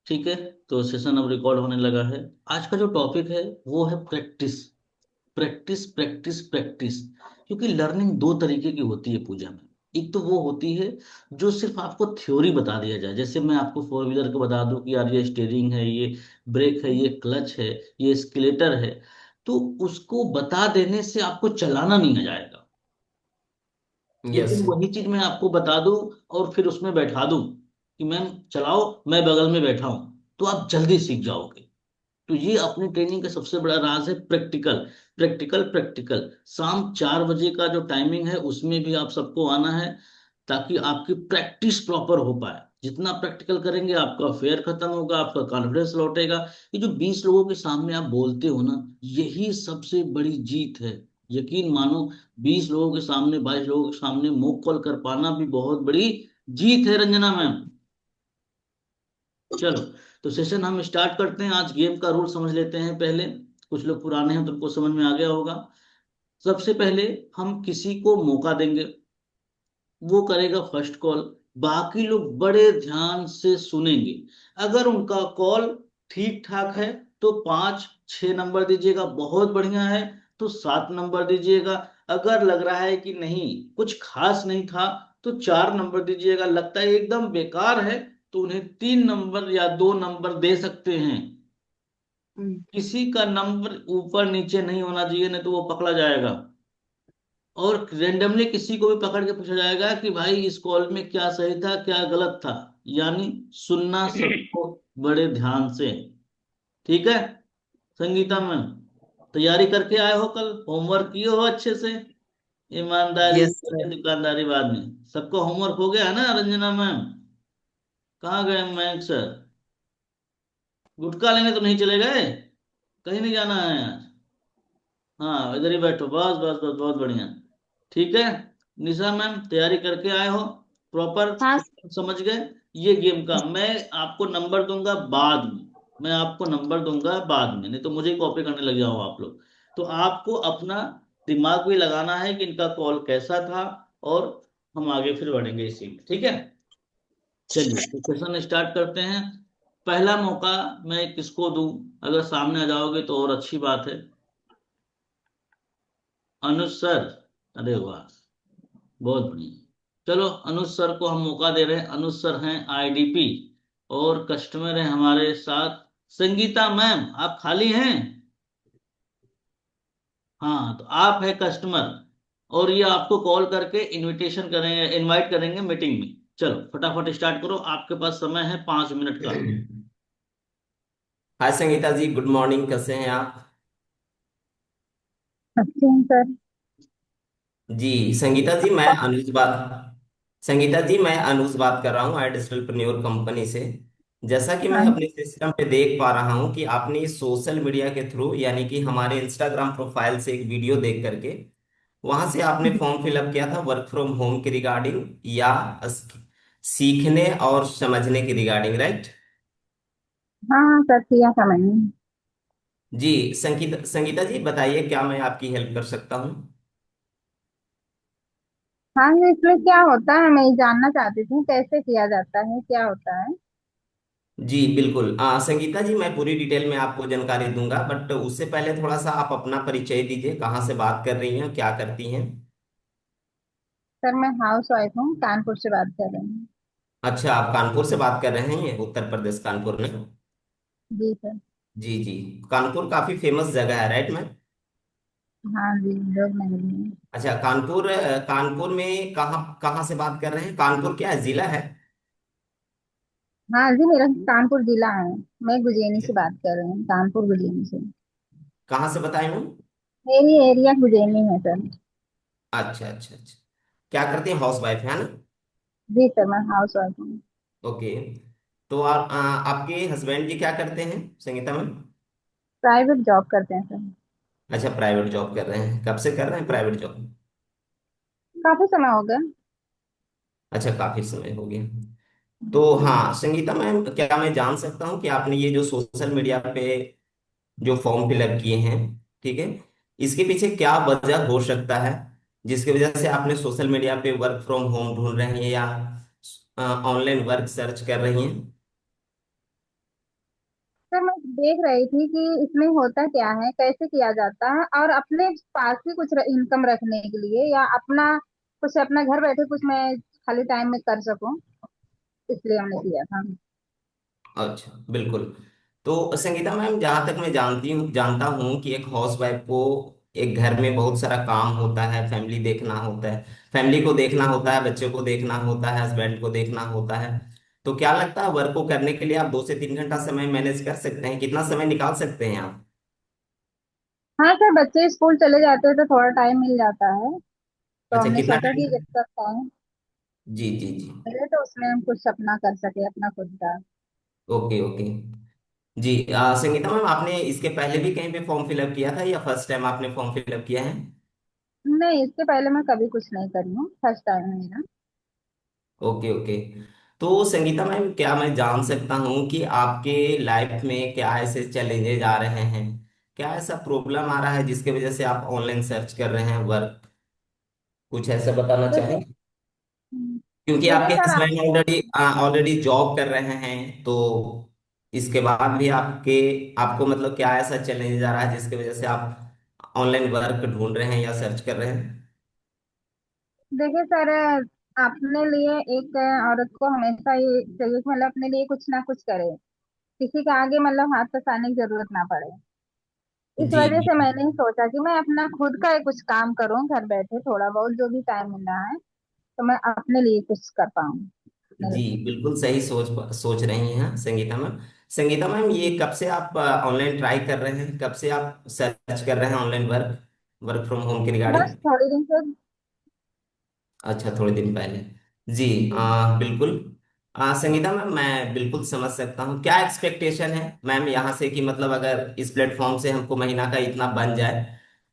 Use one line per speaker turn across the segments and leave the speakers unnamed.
ठीक है। तो सेशन अब रिकॉर्ड होने लगा है। आज का जो टॉपिक है वो है प्रैक्टिस। Practice practice practice. क्योंकि लर्निंग दो तरीके की होती है पूजा में। एक तो वो होती है जो सिर्फ आपको थ्योरी बता दिया जाए, जैसे मैं आपको फोर व्हीलर को बता दूं कि यार ये स्टीयरिंग है, ये ब्रेक है, ये क्लच है, ये स्केलेटर है। तो उसको बता देने से आपको चलाना नहीं आ जाएगा।
यस।
लेकिन वही चीज मैं आपको बता दूं और फिर उसमें बैठा दूं कि मैम चलाओ, मैं बगल में बैठा हूं, तो आप जल्दी सीख जाओगे। तो ये अपनी ट्रेनिंग का सबसे बड़ा राज है, प्रैक्टिकल प्रैक्टिकल प्रैक्टिकल। शाम 4 बजे का जो टाइमिंग है उसमें भी आप सबको आना है, ताकि आपकी प्रैक्टिस प्रॉपर हो पाए। जितना प्रैक्टिकल करेंगे आपका फेयर खत्म होगा, आपका कॉन्फिडेंस लौटेगा। ये जो 20 लोगों के सामने आप बोलते हो ना, यही सबसे बड़ी जीत है। यकीन मानो, 20 लोगों के सामने, 22 लोगों के सामने मुंह कॉल कर पाना भी बहुत बड़ी जीत है, रंजना मैम। चलो, तो सेशन हम स्टार्ट करते हैं। आज गेम का रूल समझ लेते हैं पहले। कुछ लोग पुराने हैं तो उनको समझ में आ गया होगा। सबसे पहले हम किसी को मौका देंगे, वो करेगा फर्स्ट कॉल। बाकी लोग बड़े ध्यान से सुनेंगे। अगर उनका कॉल ठीक ठाक है तो 5 6 नंबर दीजिएगा, बहुत बढ़िया है तो 7 नंबर दीजिएगा। अगर लग रहा है कि नहीं, कुछ खास नहीं था, तो 4 नंबर दीजिएगा। लगता है एकदम बेकार है तो उन्हें 3 नंबर या 2 नंबर दे सकते हैं। किसी का नंबर ऊपर नीचे नहीं होना चाहिए, नहीं तो वो पकड़ा जाएगा। और रेंडमली किसी को भी पकड़ के पूछा जाएगा कि भाई इस कॉल में क्या सही था क्या गलत था। यानी सुनना सबको बड़े ध्यान से। ठीक है। संगीता मैम, तैयारी करके आए हो? कल होमवर्क किए हो अच्छे से? ईमानदारी
यस
से
सर।
दुकानदारी बाद में। सबको होमवर्क हो गया है ना, रंजना मैम? कहाँ गए मयंक सर? गुटखा लेने तो नहीं चले गए? कहीं नहीं जाना है आज? हाँ, इधर ही बैठो, बस बस बस, बहुत बढ़िया। ठीक है। निशा मैम, तैयारी करके आए हो प्रॉपर?
हाँ।
समझ गए? ये गेम का मैं आपको नंबर दूंगा बाद में। मैं आपको नंबर दूंगा बाद में, नहीं तो मुझे ही कॉपी करने लग जाओ आप लोग। तो आपको अपना दिमाग भी लगाना है कि इनका कॉल कैसा था, और हम आगे फिर बढ़ेंगे इसी में। ठीक है। चलिए, तो सेशन स्टार्ट करते हैं। पहला मौका मैं किसको दूं? अगर सामने आ जाओगे तो और अच्छी बात है। अनुज सर। अरे वाह, बहुत बढ़िया। चलो, अनुज सर को हम मौका दे रहे हैं। अनुज सर हैं आईडीपी, और कस्टमर हैं हमारे साथ। संगीता मैम, आप खाली हैं? हाँ, तो आप है कस्टमर, और ये आपको कॉल करके इनविटेशन करेंगे, इनवाइट करेंगे मीटिंग में। चलो फटाफट स्टार्ट करो, आपके पास समय है 5 मिनट का।
हाय संगीता जी, गुड मॉर्निंग, कैसे हैं आप?
अच्छे हैं सर।
जी संगीता जी, मैं अनुज बात कर रहा हूँ आई डिजिटलप्रेन्योर कंपनी से। जैसा कि मैं
हाँ
अपने सिस्टम पे देख पा रहा हूँ कि आपने सोशल मीडिया के थ्रू, यानी कि हमारे इंस्टाग्राम प्रोफाइल से एक वीडियो देख करके वहां से आपने फॉर्म फिलअप किया था वर्क फ्रॉम होम के रिगार्डिंग, या सीखने और समझने के रिगार्डिंग, राइट?
हाँ हाँ सर, किया था मैंने।
जी संगीता संगीता जी, बताइए क्या मैं आपकी हेल्प कर सकता हूँ?
हाँ जी, इसमें क्या होता है मैं ये जानना चाहती थी, कैसे किया जाता है, क्या होता है।
जी बिल्कुल, संगीता जी, मैं पूरी डिटेल में आपको जानकारी दूंगा, बट उससे पहले थोड़ा सा आप अपना परिचय दीजिए, कहाँ से बात कर रही हैं, क्या करती हैं?
सर मैं हाउस वाइफ हूँ, कानपुर से बात कर रही हूँ।
अच्छा, आप कानपुर से बात कर रहे हैं, उत्तर प्रदेश, कानपुर में?
जी सर।
जी जी। कानपुर काफी फेमस जगह है, राइट मैम?
हाँ जी, लोग नहीं हैं।
अच्छा, कानपुर में कहाँ कहाँ से बात कर रहे हैं? कानपुर क्या है, जिला है?
हाँ जी, मेरा कानपुर जिला है। मैं गुजेनी से बात कर रही हूँ, कानपुर गुजेनी से।
कहाँ से बताएं मैम?
मेरी एरिया गुजेनी है सर।
अच्छा अच्छा अच्छा। क्या करती हैं, हाउस वाइफ है ना?
जी सर, मैं हाउस वाइफ हूँ।
ओके। तो आपके हस्बैंड जी क्या करते हैं, संगीता मैम?
प्राइवेट जॉब करते हैं सर।
अच्छा, प्राइवेट जॉब कर रहे हैं, कब से कर रहे हैं प्राइवेट जॉब?
काफी समय हो गया।
अच्छा, काफी समय हो गया। तो हाँ संगीता मैम, क्या मैं जान सकता हूँ कि आपने ये जो सोशल मीडिया पे जो फॉर्म फिलअप किए हैं, ठीक है, इसके पीछे क्या वजह हो सकता है जिसकी वजह से आपने सोशल मीडिया पे वर्क फ्रॉम होम ढूंढ रही हैं, या ऑनलाइन वर्क सर्च कर रही हैं?
देख रही थी कि इसमें होता क्या है, कैसे किया जाता है, और अपने पास ही कुछ इनकम रखने के लिए, या अपना कुछ अपना घर बैठे कुछ मैं खाली टाइम में कर सकूं, इसलिए हमने किया था।
अच्छा, बिल्कुल। तो संगीता मैम, जहाँ तक मैं जानता हूँ कि एक हाउस वाइफ को एक घर में बहुत सारा काम होता है, फैमिली देखना होता है, फैमिली को देखना होता है, बच्चों को देखना होता है, हस्बैंड को देखना होता है। तो क्या लगता है, वर्क को करने के लिए आप 2 से 3 घंटा समय मैनेज कर सकते हैं? कितना समय निकाल सकते हैं आप?
हाँ सर, बच्चे स्कूल चले जाते हैं तो थोड़ा टाइम मिल जाता है, तो
अच्छा,
हमने
कितना
सोचा कि
टाइम?
जब तक टाइम
जी जी जी।
मिले तो उसमें हम कुछ अपना कर सके, अपना खुद का।
Okay okay. जी, संगीता मैम, आपने इसके पहले भी कहीं पे फॉर्म फिलअप किया था या फर्स्ट टाइम आपने फॉर्म फिलअप किया है?
नहीं, इसके पहले मैं कभी कुछ नहीं करी हूँ, फर्स्ट टाइम है मेरा।
Okay okay. तो संगीता मैम, क्या मैं जान सकता हूँ कि आपके लाइफ में क्या ऐसे चैलेंजेस आ रहे हैं, क्या ऐसा प्रॉब्लम आ रहा है जिसकी वजह से आप ऑनलाइन सर्च कर रहे हैं वर्क? कुछ ऐसा बताना
देखिए।
चाहेंगे? क्योंकि
देखिए
आपके
सर, आप
हस्बैंड ऑलरेडी ऑलरेडी जॉब कर रहे हैं, तो इसके बाद भी आपके आपको मतलब क्या ऐसा चैलेंज आ रहा है जिसकी वजह से आप ऑनलाइन वर्क ढूंढ रहे हैं या सर्च कर रहे हैं?
देखिए सर, अपने लिए एक औरत को हमेशा ये चाहिए कि मतलब अपने लिए कुछ ना कुछ करे, किसी के आगे मतलब हाथ फैलाने की जरूरत ना पड़े। इस
जी
वजह
जी
से मैंने ही सोचा कि मैं अपना खुद का ही कुछ काम करूं, घर बैठे थोड़ा बहुत जो भी टाइम मिल रहा है, तो मैं अपने लिए कुछ कर पाऊं अपने
जी,
लिए।
बिल्कुल सही सोच सोच रही हैं संगीता मैम। संगीता मैम, ये कब से आप ऑनलाइन ट्राई कर रहे हैं, कब से आप सर्च कर रहे हैं online work, work from home के
बस
रिगार्डिंग?
थोड़ी दिन से।
अच्छा, थोड़े दिन पहले। जी,
जी।
बिल्कुल। संगीता मैम, मैं बिल्कुल समझ सकता हूँ क्या एक्सपेक्टेशन है मैम यहाँ से, कि मतलब अगर इस प्लेटफॉर्म से हमको महीना का इतना बन जाए,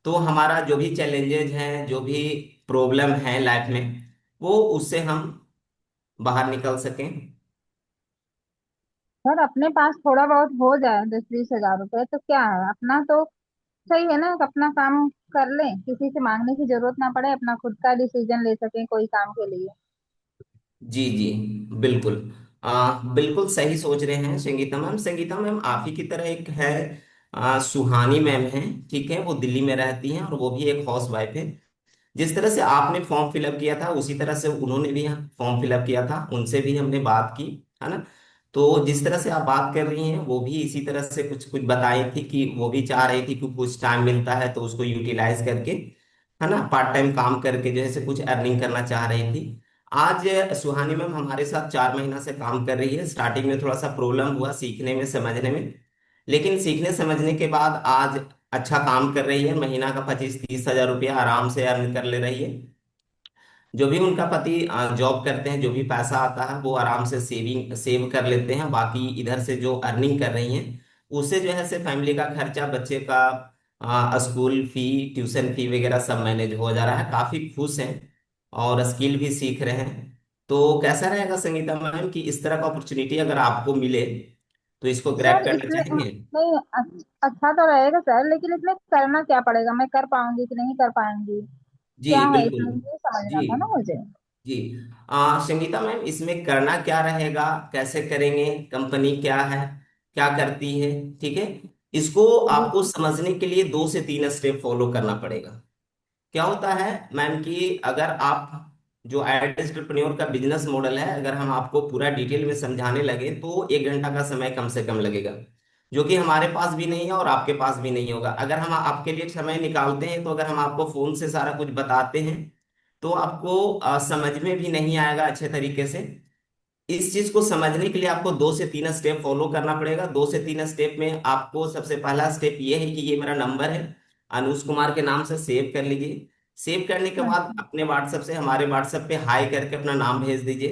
तो हमारा जो भी चैलेंजेज हैं, जो भी प्रॉब्लम है लाइफ में, वो उससे हम बाहर निकल सकें।
सर, अपने पास थोड़ा बहुत हो जाए 10-20 हजार रुपए तो क्या है, अपना तो सही है ना, कि अपना काम कर लें, किसी से मांगने की जरूरत ना पड़े, अपना खुद का डिसीजन ले सकें कोई काम के लिए।
जी जी, बिल्कुल। बिल्कुल सही सोच रहे हैं संगीता मैम। संगीता मैम, आप ही की तरह एक है, सुहानी मैम है, ठीक है, वो दिल्ली में रहती हैं और वो भी एक हाउस वाइफ है। जिस तरह से आपने फॉर्म फिलअप किया था, उसी तरह से उन्होंने भी फॉर्म फिलअप किया था, उनसे भी हमने बात की, है ना? तो जिस तरह से आप बात कर रही हैं, वो भी इसी तरह से कुछ कुछ बताई थी कि वो भी चाह रही थी कि कुछ टाइम मिलता है तो उसको यूटिलाइज करके, है ना, पार्ट टाइम काम करके जो है से कुछ अर्निंग करना चाह रही थी। आज सुहानी मैम हमारे साथ 4 महीना से काम कर रही है। स्टार्टिंग में थोड़ा सा प्रॉब्लम हुआ सीखने में, समझने में, लेकिन सीखने समझने के बाद आज अच्छा काम कर रही है। महीना का 25-30 हजार रुपया आराम से अर्न कर ले रही है। जो भी उनका पति जॉब करते हैं, जो भी पैसा आता है वो आराम से सेव कर लेते हैं। बाकी इधर से जो अर्निंग कर रही हैं, उससे जो है से फैमिली का खर्चा, बच्चे का स्कूल फी, ट्यूशन फी वगैरह सब मैनेज हो जा रहा है। काफी खुश हैं और स्किल भी सीख रहे हैं। तो कैसा रहेगा संगीता मैम कि इस तरह का अपॉर्चुनिटी अगर आपको मिले तो इसको ग्रैब
सर
करना
इसमें
चाहेंगे?
नहीं, अच्छा तो रहेगा सर, लेकिन इसमें करना क्या पड़ेगा, मैं कर पाऊंगी कि नहीं कर पाऊंगी,
जी
क्या है
बिल्कुल।
इसमें, ये समझना
जी
था ना मुझे।
जी। संगीता मैम, इसमें करना क्या रहेगा, कैसे करेंगे, कंपनी क्या है, क्या करती है, ठीक है, इसको
जी।
आपको समझने के लिए 2 से 3 स्टेप फॉलो करना पड़ेगा। क्या होता है मैम कि अगर आप जो एंटरप्रेन्योर का बिजनेस मॉडल है, अगर हम आपको पूरा डिटेल में समझाने लगे तो 1 घंटा का समय कम से कम लगेगा, जो कि हमारे पास भी नहीं है और आपके पास भी नहीं होगा। अगर हम आपके लिए समय निकालते हैं, तो अगर हम आपको फोन से सारा कुछ बताते हैं, तो आपको समझ में भी नहीं आएगा अच्छे तरीके से। इस चीज को समझने के लिए आपको 2 से 3 स्टेप फॉलो करना पड़ेगा। 2 से 3 स्टेप में आपको सबसे पहला स्टेप ये है कि ये मेरा नंबर है, अनुज कुमार के नाम से सेव कर लीजिए। सेव करने के बाद
अच्छा।
अपने व्हाट्सएप से हमारे व्हाट्सएप पे हाई करके अपना नाम भेज दीजिए।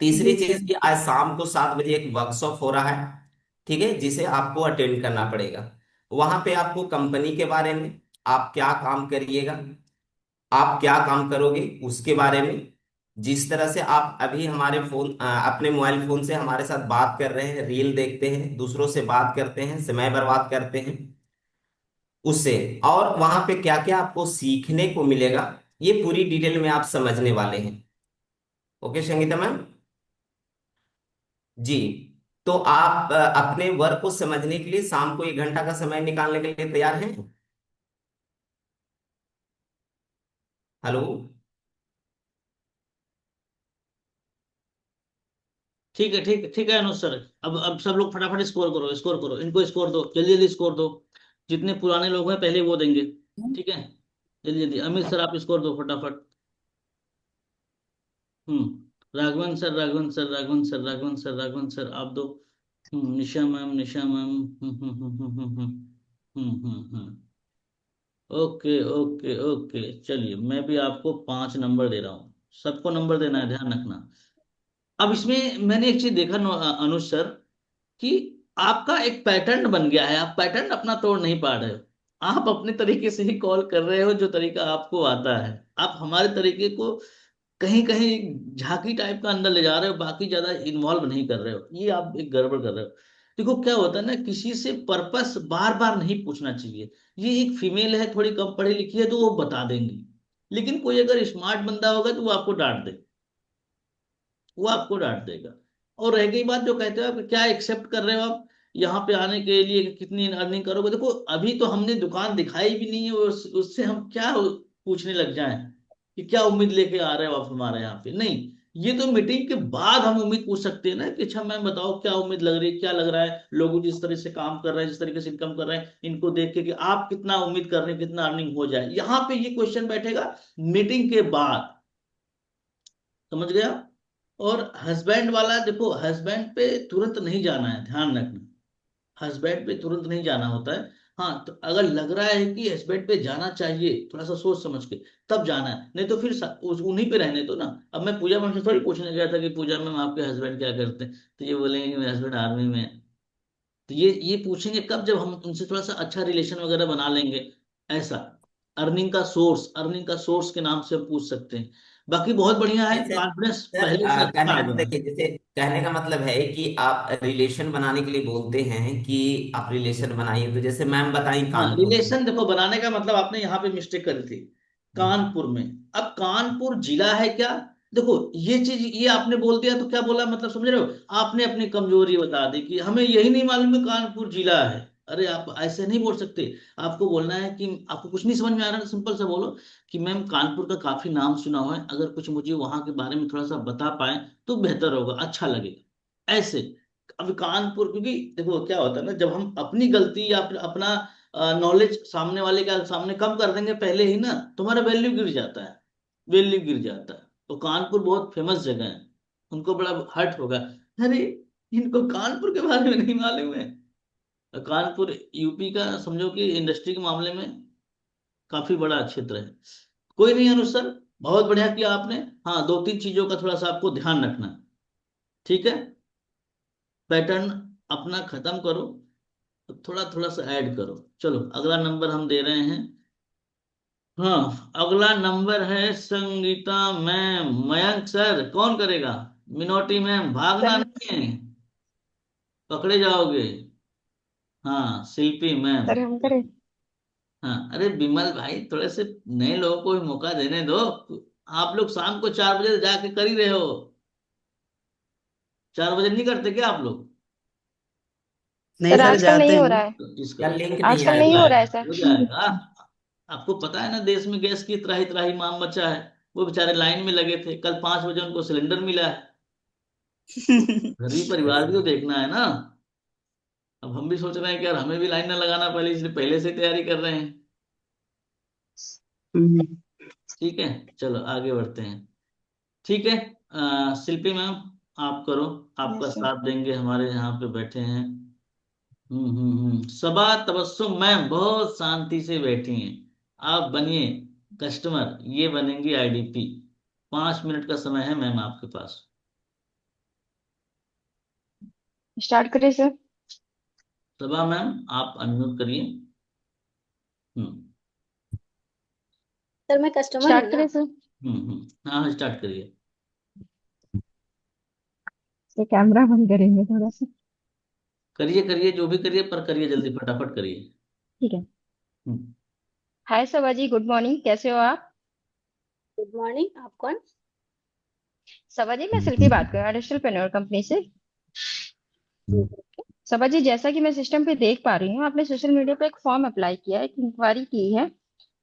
तीसरी
जी
चीज
सर।
कि आज शाम को 7 बजे एक वर्कशॉप हो रहा है, ठीक है, जिसे आपको अटेंड करना पड़ेगा। वहां पे आपको कंपनी के बारे में, आप क्या काम करिएगा, आप क्या काम करोगे उसके बारे में, जिस तरह से आप अभी हमारे अपने मोबाइल फोन से हमारे साथ बात कर रहे हैं, रील देखते हैं, दूसरों से बात करते हैं, समय बर्बाद करते हैं, उससे, और वहां पे क्या क्या आपको सीखने को मिलेगा, ये पूरी डिटेल में आप समझने वाले हैं। Okay Sangeeta ma'am? जी। तो आप अपने वर्क को समझने के लिए शाम को 1 घंटा का समय निकालने के लिए तैयार हैं? हेलो।
ठीक है, ठीक है, ठीक है अनुज सर। अब सब लोग फटाफट स्कोर करो, स्कोर करो, इनको स्कोर दो, जल्दी जल्दी स्कोर दो। जितने पुराने लोग हैं पहले वो देंगे। ठीक है, जल्दी जल्दी अमित सर आप स्कोर दो फटाफट। Raghavan sir, Raghavan sir, Raghavan sir, Raghavan sir, Raghavan sir आप दो। निशा मैम, निशा मैम। ओके, ओके, ओके, चलिए मैं भी आपको 5 नंबर दे रहा हूँ। सबको नंबर देना है, ध्यान रखना। अब इसमें मैंने एक चीज देखा अनुज सर, कि आपका एक पैटर्न बन गया है, आप पैटर्न अपना तोड़ नहीं पा रहे हो। आप अपने तरीके से ही कॉल कर रहे हो, जो तरीका आपको आता है। आप हमारे तरीके को कहीं कहीं झांकी टाइप का अंदर ले जा रहे हो, बाकी ज्यादा इन्वॉल्व नहीं कर रहे हो, ये आप एक गड़बड़ कर रहे हो। देखो क्या होता है ना, किसी से पर्पस बार बार नहीं पूछना चाहिए। ये एक फीमेल है, थोड़ी कम पढ़ी लिखी है, तो वो बता देंगी। लेकिन कोई अगर स्मार्ट बंदा होगा तो वो आपको डांट दे, वो आपको डांट देगा। और रह गई बात, जो कहते हो आप क्या एक्सेप्ट कर रहे हो आप यहाँ पे आने के लिए, कि कितनी अर्निंग करोगे। देखो अभी तो हमने दुकान दिखाई भी नहीं है, उससे हम क्या पूछने लग जाएं कि क्या उम्मीद लेके आ रहे हो आप हमारे यहाँ पे। नहीं, ये तो मीटिंग के बाद हम उम्मीद पूछ सकते हैं ना, कि अच्छा मैम बताओ क्या उम्मीद लग रही है, क्या लग रहा है, लोग जिस तरह से काम कर रहे हैं, जिस तरीके से इनकम कर रहे हैं, इनको देख के कि आप कितना उम्मीद कर रहे हैं कितना अर्निंग हो जाए। यहाँ पे ये क्वेश्चन बैठेगा मीटिंग के बाद। समझ गया। और हस्बैंड वाला, देखो हस्बैंड पे तुरंत नहीं जाना है, ध्यान रखना। हस्बैंड पे तुरंत नहीं जाना होता है। हाँ, तो अगर लग रहा है कि हस्बैंड पे जाना चाहिए, थोड़ा सा सोच समझ के तब जाना है, नहीं तो फिर उन्हीं पे रहने दो ना। अब मैं पूजा मैम से थोड़ी पूछने गया था कि पूजा मैम आपके हस्बैंड क्या करते हैं, तो ये बोलेंगे कि मेरे हस्बैंड आर्मी में है। तो ये पूछेंगे कब, जब हम उनसे थोड़ा सा अच्छा रिलेशन वगैरह बना लेंगे। ऐसा अर्निंग का सोर्स के नाम से हम पूछ सकते हैं। बाकी बहुत बढ़िया है,
नहीं सर।
कॉन्फिडेंस
सर
पहले से अच्छा
कहने
आ
का
गया है।
देखिए, जैसे कहने का मतलब है कि आप रिलेशन बनाने के लिए बोलते हैं कि आप रिलेशन बनाइए, तो जैसे मैम बताई
हाँ,
कानपुर से।
रिलेशन देखो बनाने का मतलब, आपने यहाँ पे मिस्टेक करी थी। कानपुर में, अब कानपुर जिला है क्या। देखो ये चीज, ये आपने बोल दिया तो क्या बोला, मतलब समझ रहे हो, आपने अपनी कमजोरी बता दी कि हमें यही नहीं मालूम है कानपुर जिला है। अरे आप ऐसे नहीं बोल सकते। आपको बोलना है कि आपको कुछ नहीं समझ में आ रहा है, सिंपल सा बोलो कि मैम कानपुर का काफी नाम सुना हुआ है, अगर कुछ मुझे वहां के बारे में थोड़ा सा बता पाए तो बेहतर होगा, अच्छा लगेगा, ऐसे। अब कानपुर, क्योंकि देखो क्या होता है ना, जब हम अपनी गलती या अपना नॉलेज सामने वाले का सामने कम कर देंगे पहले ही ना, तुम्हारा वैल्यू गिर जाता है, वैल्यू गिर जाता है। तो कानपुर बहुत फेमस जगह है, उनको बड़ा हर्ट होगा, अरे इनको कानपुर के बारे में नहीं मालूम है। कानपुर यूपी का समझो कि इंडस्ट्री के मामले में काफी बड़ा क्षेत्र है। कोई नहीं अनुज सर, बहुत बढ़िया किया आपने। हाँ, 2-3 चीजों का थोड़ा सा आपको ध्यान रखना है, ठीक है। पैटर्न अपना खत्म करो, थोड़ा थोड़ा सा ऐड करो। चलो अगला नंबर हम दे रहे हैं। हाँ, अगला नंबर है संगीता मैम, मयंक सर कौन करेगा। मिनोटी मैम भागना
सर
नहीं है, पकड़े जाओगे। हाँ, शिल्पी मैम।
सर हम करें।
हाँ, अरे बिमल भाई थोड़े से नए लोगों को भी मौका देने दो। आप लोग शाम को 4 बजे जाके कर ही रहे हो, 4 बजे नहीं करते क्या आप लोग।
नहीं
सर
सर,
आजकल
जाते
नहीं हो
हैं।
रहा है।
तो इसका
यार लिंक नहीं
आजकल
आया
हो
नहीं हो
सर।
रहा है
जाएगा,
सर।
हो जाएगा। आपको पता है ना, देश में गैस की त्राही त्राही माम मचा है। वो बेचारे लाइन में लगे थे, कल 5 बजे उनको सिलेंडर मिला है। गरीब परिवार भी तो
अच्छा।
देखना है ना। अब हम भी सोच रहे हैं कि यार हमें भी लाइन ना लगाना पड़े, इसलिए पहले से तैयारी कर रहे हैं।
हम्म,
ठीक है, चलो आगे बढ़ते हैं। ठीक है, शिल्पी मैम आप करो, आपका
यस सर।
साथ देंगे, हमारे यहाँ पे बैठे हैं। सबा तबस्सुम मैम बहुत शांति से बैठी हैं। आप बनिए कस्टमर, ये बनेंगी आईडीपी। 5 मिनट का समय है मैम आपके पास।
स्टार्ट करें सर।
सबा मैम आप अनम्यूट करिए। हम्म
सर मैं कस्टमर हूँ
स्टार्ट
ना।
करें सर।
हाँ हाँ, स्टार्ट करिए।
तो कैमरा बंद करेंगे थोड़ा सा।
करिए करिए, जो भी करिए, पर करिए जल्दी, फटाफट करिए।
ठीक है।
हम्म,
हाय सबा जी, गुड मॉर्निंग, कैसे हो आप।
गुड मॉर्निंग, आप कौन।
सबा जी मैं शिल्पी बात कर रहा हूँ, डिजिटल पेनोर कंपनी से।
सबा जी, जैसा कि मैं सिस्टम पे देख पा रही हूँ, आपने सोशल मीडिया पे एक फॉर्म अप्लाई किया है, एक इंक्वायरी की है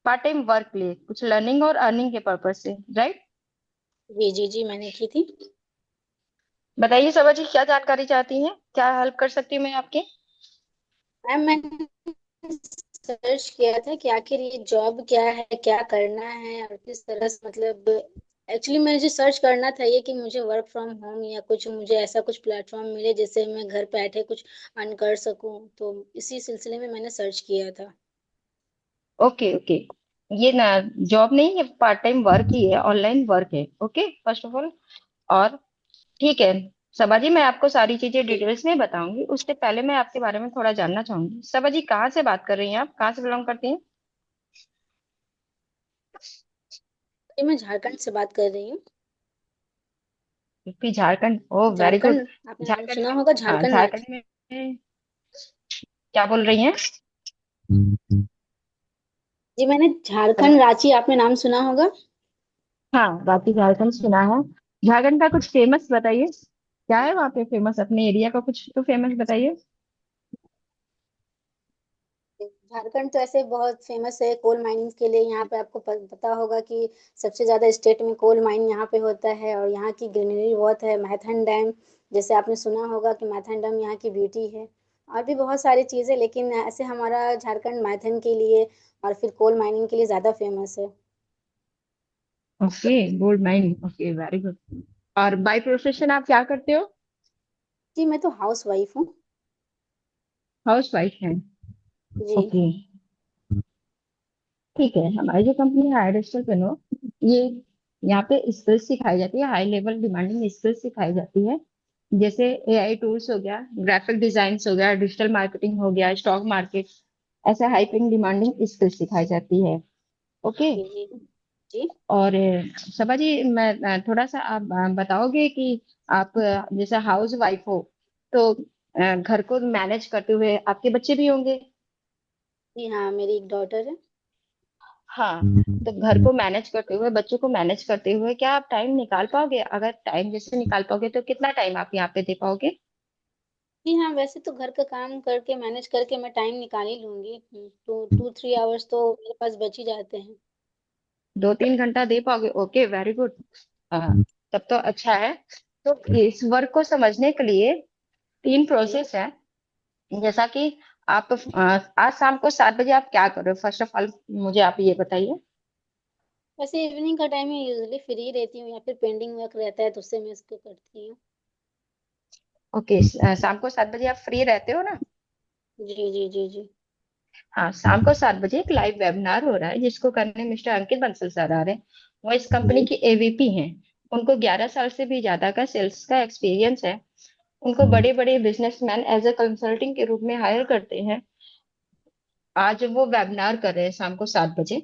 पार्ट टाइम वर्क के लिए, कुछ लर्निंग और अर्निंग के पर्पज से, राइट?
जी जी जी, मैंने की थी।
बताइए सबा जी, क्या जानकारी चाहती हैं, क्या हेल्प कर सकती हूँ मैं आपके?
मैम, मैंने सर्च किया था कि आखिर ये जॉब क्या है, क्या करना है और किस तरह से, मतलब एक्चुअली मुझे सर्च करना था ये कि मुझे वर्क फ्रॉम होम या कुछ, मुझे ऐसा कुछ प्लेटफॉर्म मिले जिससे मैं घर बैठे कुछ अर्न कर सकूं, तो इसी सिलसिले में मैंने सर्च किया था।
ओके ओके, ये ना जॉब नहीं है, पार्ट टाइम वर्क ही है, ऑनलाइन वर्क है। Okay, first of all. और ठीक है सबा जी, मैं आपको सारी चीजें
जी
डिटेल्स में बताऊंगी, उससे पहले मैं आपके बारे में थोड़ा जानना चाहूंगी। सबा जी, कहाँ से बात कर रही हैं आप, कहाँ से बिलोंग करती हैं?
जी, मैं झारखंड से बात कर रही हूँ।
यूपी, झारखंड, ओ वेरी गुड।
झारखंड, आपने नाम
झारखंड
सुना
में,
होगा,
हाँ
झारखंड
झारखंड
राज्य।
में क्या बोल रही हैं?
जी, मैंने
हेलो।
झारखंड रांची, आपने नाम सुना होगा।
हाँ, रांची झारखंड सुना है। झारखंड का कुछ फेमस बताइए, क्या है वहाँ पे फेमस, अपने एरिया का कुछ तो फेमस बताइए।
झारखंड तो ऐसे बहुत फेमस है कोल माइनिंग के लिए। यहाँ पे आपको पता होगा कि सबसे ज्यादा स्टेट में कोल माइन यहाँ पे होता है, और यहाँ की ग्रीनरी बहुत है। मैथन डैम, जैसे आपने सुना होगा कि मैथन डैम यहाँ की ब्यूटी है। और भी बहुत सारी चीजें, लेकिन ऐसे हमारा झारखंड मैथन के लिए और फिर कोल माइनिंग के लिए ज्यादा फेमस है।
Okay, gold mine, okay very good. और बाय प्रोफेशन आप क्या करते हो?
जी, मैं तो हाउस वाइफ हूँ।
हाउस वाइफ हैं।
जी
ओके, ठीक है। हमारी जो कंपनी है डिजिटल पेनो, ये यहाँ पे स्किल्स सिखाई जाती है, हाई लेवल डिमांडिंग स्किल्स सिखाई जाती है। जैसे एआई टूल्स हो गया, ग्राफिक डिजाइन हो गया, डिजिटल मार्केटिंग हो गया, स्टॉक मार्केट, ऐसे हाई पेइंग डिमांडिंग स्किल्स सिखाई जाती है। ओके।
जी जी जी।
और सबा जी, मैं थोड़ा सा आप बताओगे कि आप जैसे हाउस वाइफ हो, तो घर को मैनेज करते हुए आपके बच्चे भी होंगे।
जी हाँ, मेरी एक डॉटर है।
हाँ, तो घर को मैनेज करते हुए, बच्चों को मैनेज करते हुए, क्या आप टाइम निकाल पाओगे? अगर टाइम जैसे निकाल पाओगे तो कितना टाइम आप यहाँ पे दे पाओगे?
जी हाँ, वैसे तो घर का काम करके मैनेज करके मैं टाइम निकाल ही लूंगी। तो 2-3 आवर्स तो मेरे पास बच ही जाते हैं।
2-3 घंटा दे पाओगे? Okay very good. हाँ, तब तो अच्छा है। तो इस वर्क को समझने के लिए 3 प्रोसेस है। जैसा कि आप आज शाम को 7 बजे आप क्या कर रहे हो, फर्स्ट ऑफ ऑल मुझे आप ये बताइए।
वैसे इवनिंग का टाइम में यूजुअली फ्री रहती हूँ, या फिर पेंडिंग वर्क रहता है तो उससे मैं इसको करती हूँ।
ओके, शाम को 7 बजे आप फ्री रहते हो ना?
जी जी जी जी।
हाँ, शाम को 7 बजे एक लाइव वेबिनार हो रहा है, जिसको करने मिस्टर अंकित बंसल सर आ रहे हैं। वो इस कंपनी
जी
की एवीपी हैं। उनको 11 साल से भी ज्यादा का सेल्स का एक्सपीरियंस है। उनको बड़े बड़े बिजनेसमैन एज ए कंसल्टिंग के रूप में हायर करते हैं। आज वो वेबिनार कर रहे हैं शाम को 7 बजे।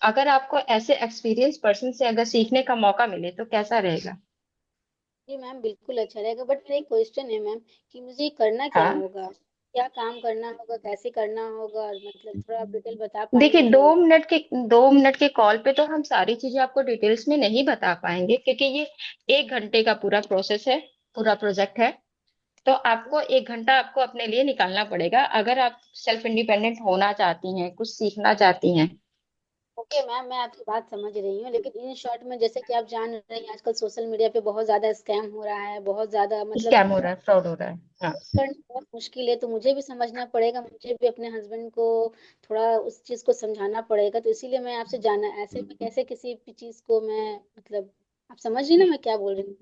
अगर आपको ऐसे एक्सपीरियंस पर्सन से अगर सीखने का मौका मिले तो कैसा रहेगा?
जी मैम, बिल्कुल अच्छा रहेगा, बट मेरा एक क्वेश्चन है मैम कि मुझे करना क्या
हाँ,
होगा, क्या काम करना होगा, कैसे करना होगा, और मतलब थोड़ा आप डिटेल बता
देखिए,
पाएंगे
दो
तो।
मिनट के 2 मिनट के कॉल पे तो हम सारी चीजें आपको डिटेल्स में नहीं बता पाएंगे, क्योंकि ये 1 घंटे का पूरा प्रोसेस है, पूरा प्रोजेक्ट है। तो आपको 1 घंटा आपको अपने लिए निकालना पड़ेगा, अगर आप सेल्फ इंडिपेंडेंट होना चाहती हैं, कुछ सीखना चाहती हैं।
ओके मैम, मैं आपकी बात समझ रही हूँ, लेकिन इन शॉर्ट में जैसे कि आप जान रहे हैं आजकल सोशल मीडिया पे बहुत ज्यादा स्कैम हो रहा है, बहुत ज्यादा मतलब
स्कैम हो रहा है, फ्रॉड हो रहा है। हाँ,
करना बहुत मुश्किल है। तो मुझे भी समझना पड़ेगा, मुझे भी अपने हस्बैंड को थोड़ा उस चीज को समझाना पड़ेगा, तो इसीलिए मैं आपसे जाना, ऐसे में कैसे किसी भी चीज को मैं, मतलब आप समझ रही ना मैं क्या बोल रही हूँ।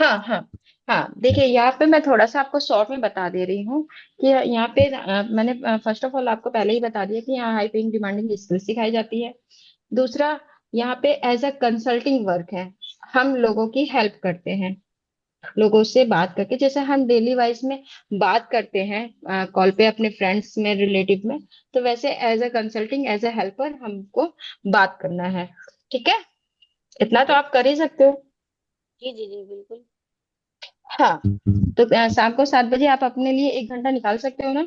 हाँ, हाँ, हाँ, देखिए, यहाँ पे मैं थोड़ा सा आपको शॉर्ट में बता दे रही हूँ कि यहाँ पे मैंने फर्स्ट ऑफ ऑल आपको पहले ही बता दिया कि यहाँ हाई पेइंग डिमांडिंग स्किल्स सिखाई जाती है। दूसरा, यहाँ पे एज अ कंसल्टिंग वर्क है। हम लोगों की हेल्प करते हैं, लोगों से बात करके, जैसे हम डेली वाइज में बात करते हैं कॉल पे अपने फ्रेंड्स में, रिलेटिव में, तो वैसे as a consulting, as a helper हमको बात करना है। ठीक है, इतना तो
जी
आप कर ही सकते हो।
जी जी जी, बिल्कुल।
हाँ, तो शाम को 7 बजे आप अपने लिए 1 घंटा निकाल सकते हो ना?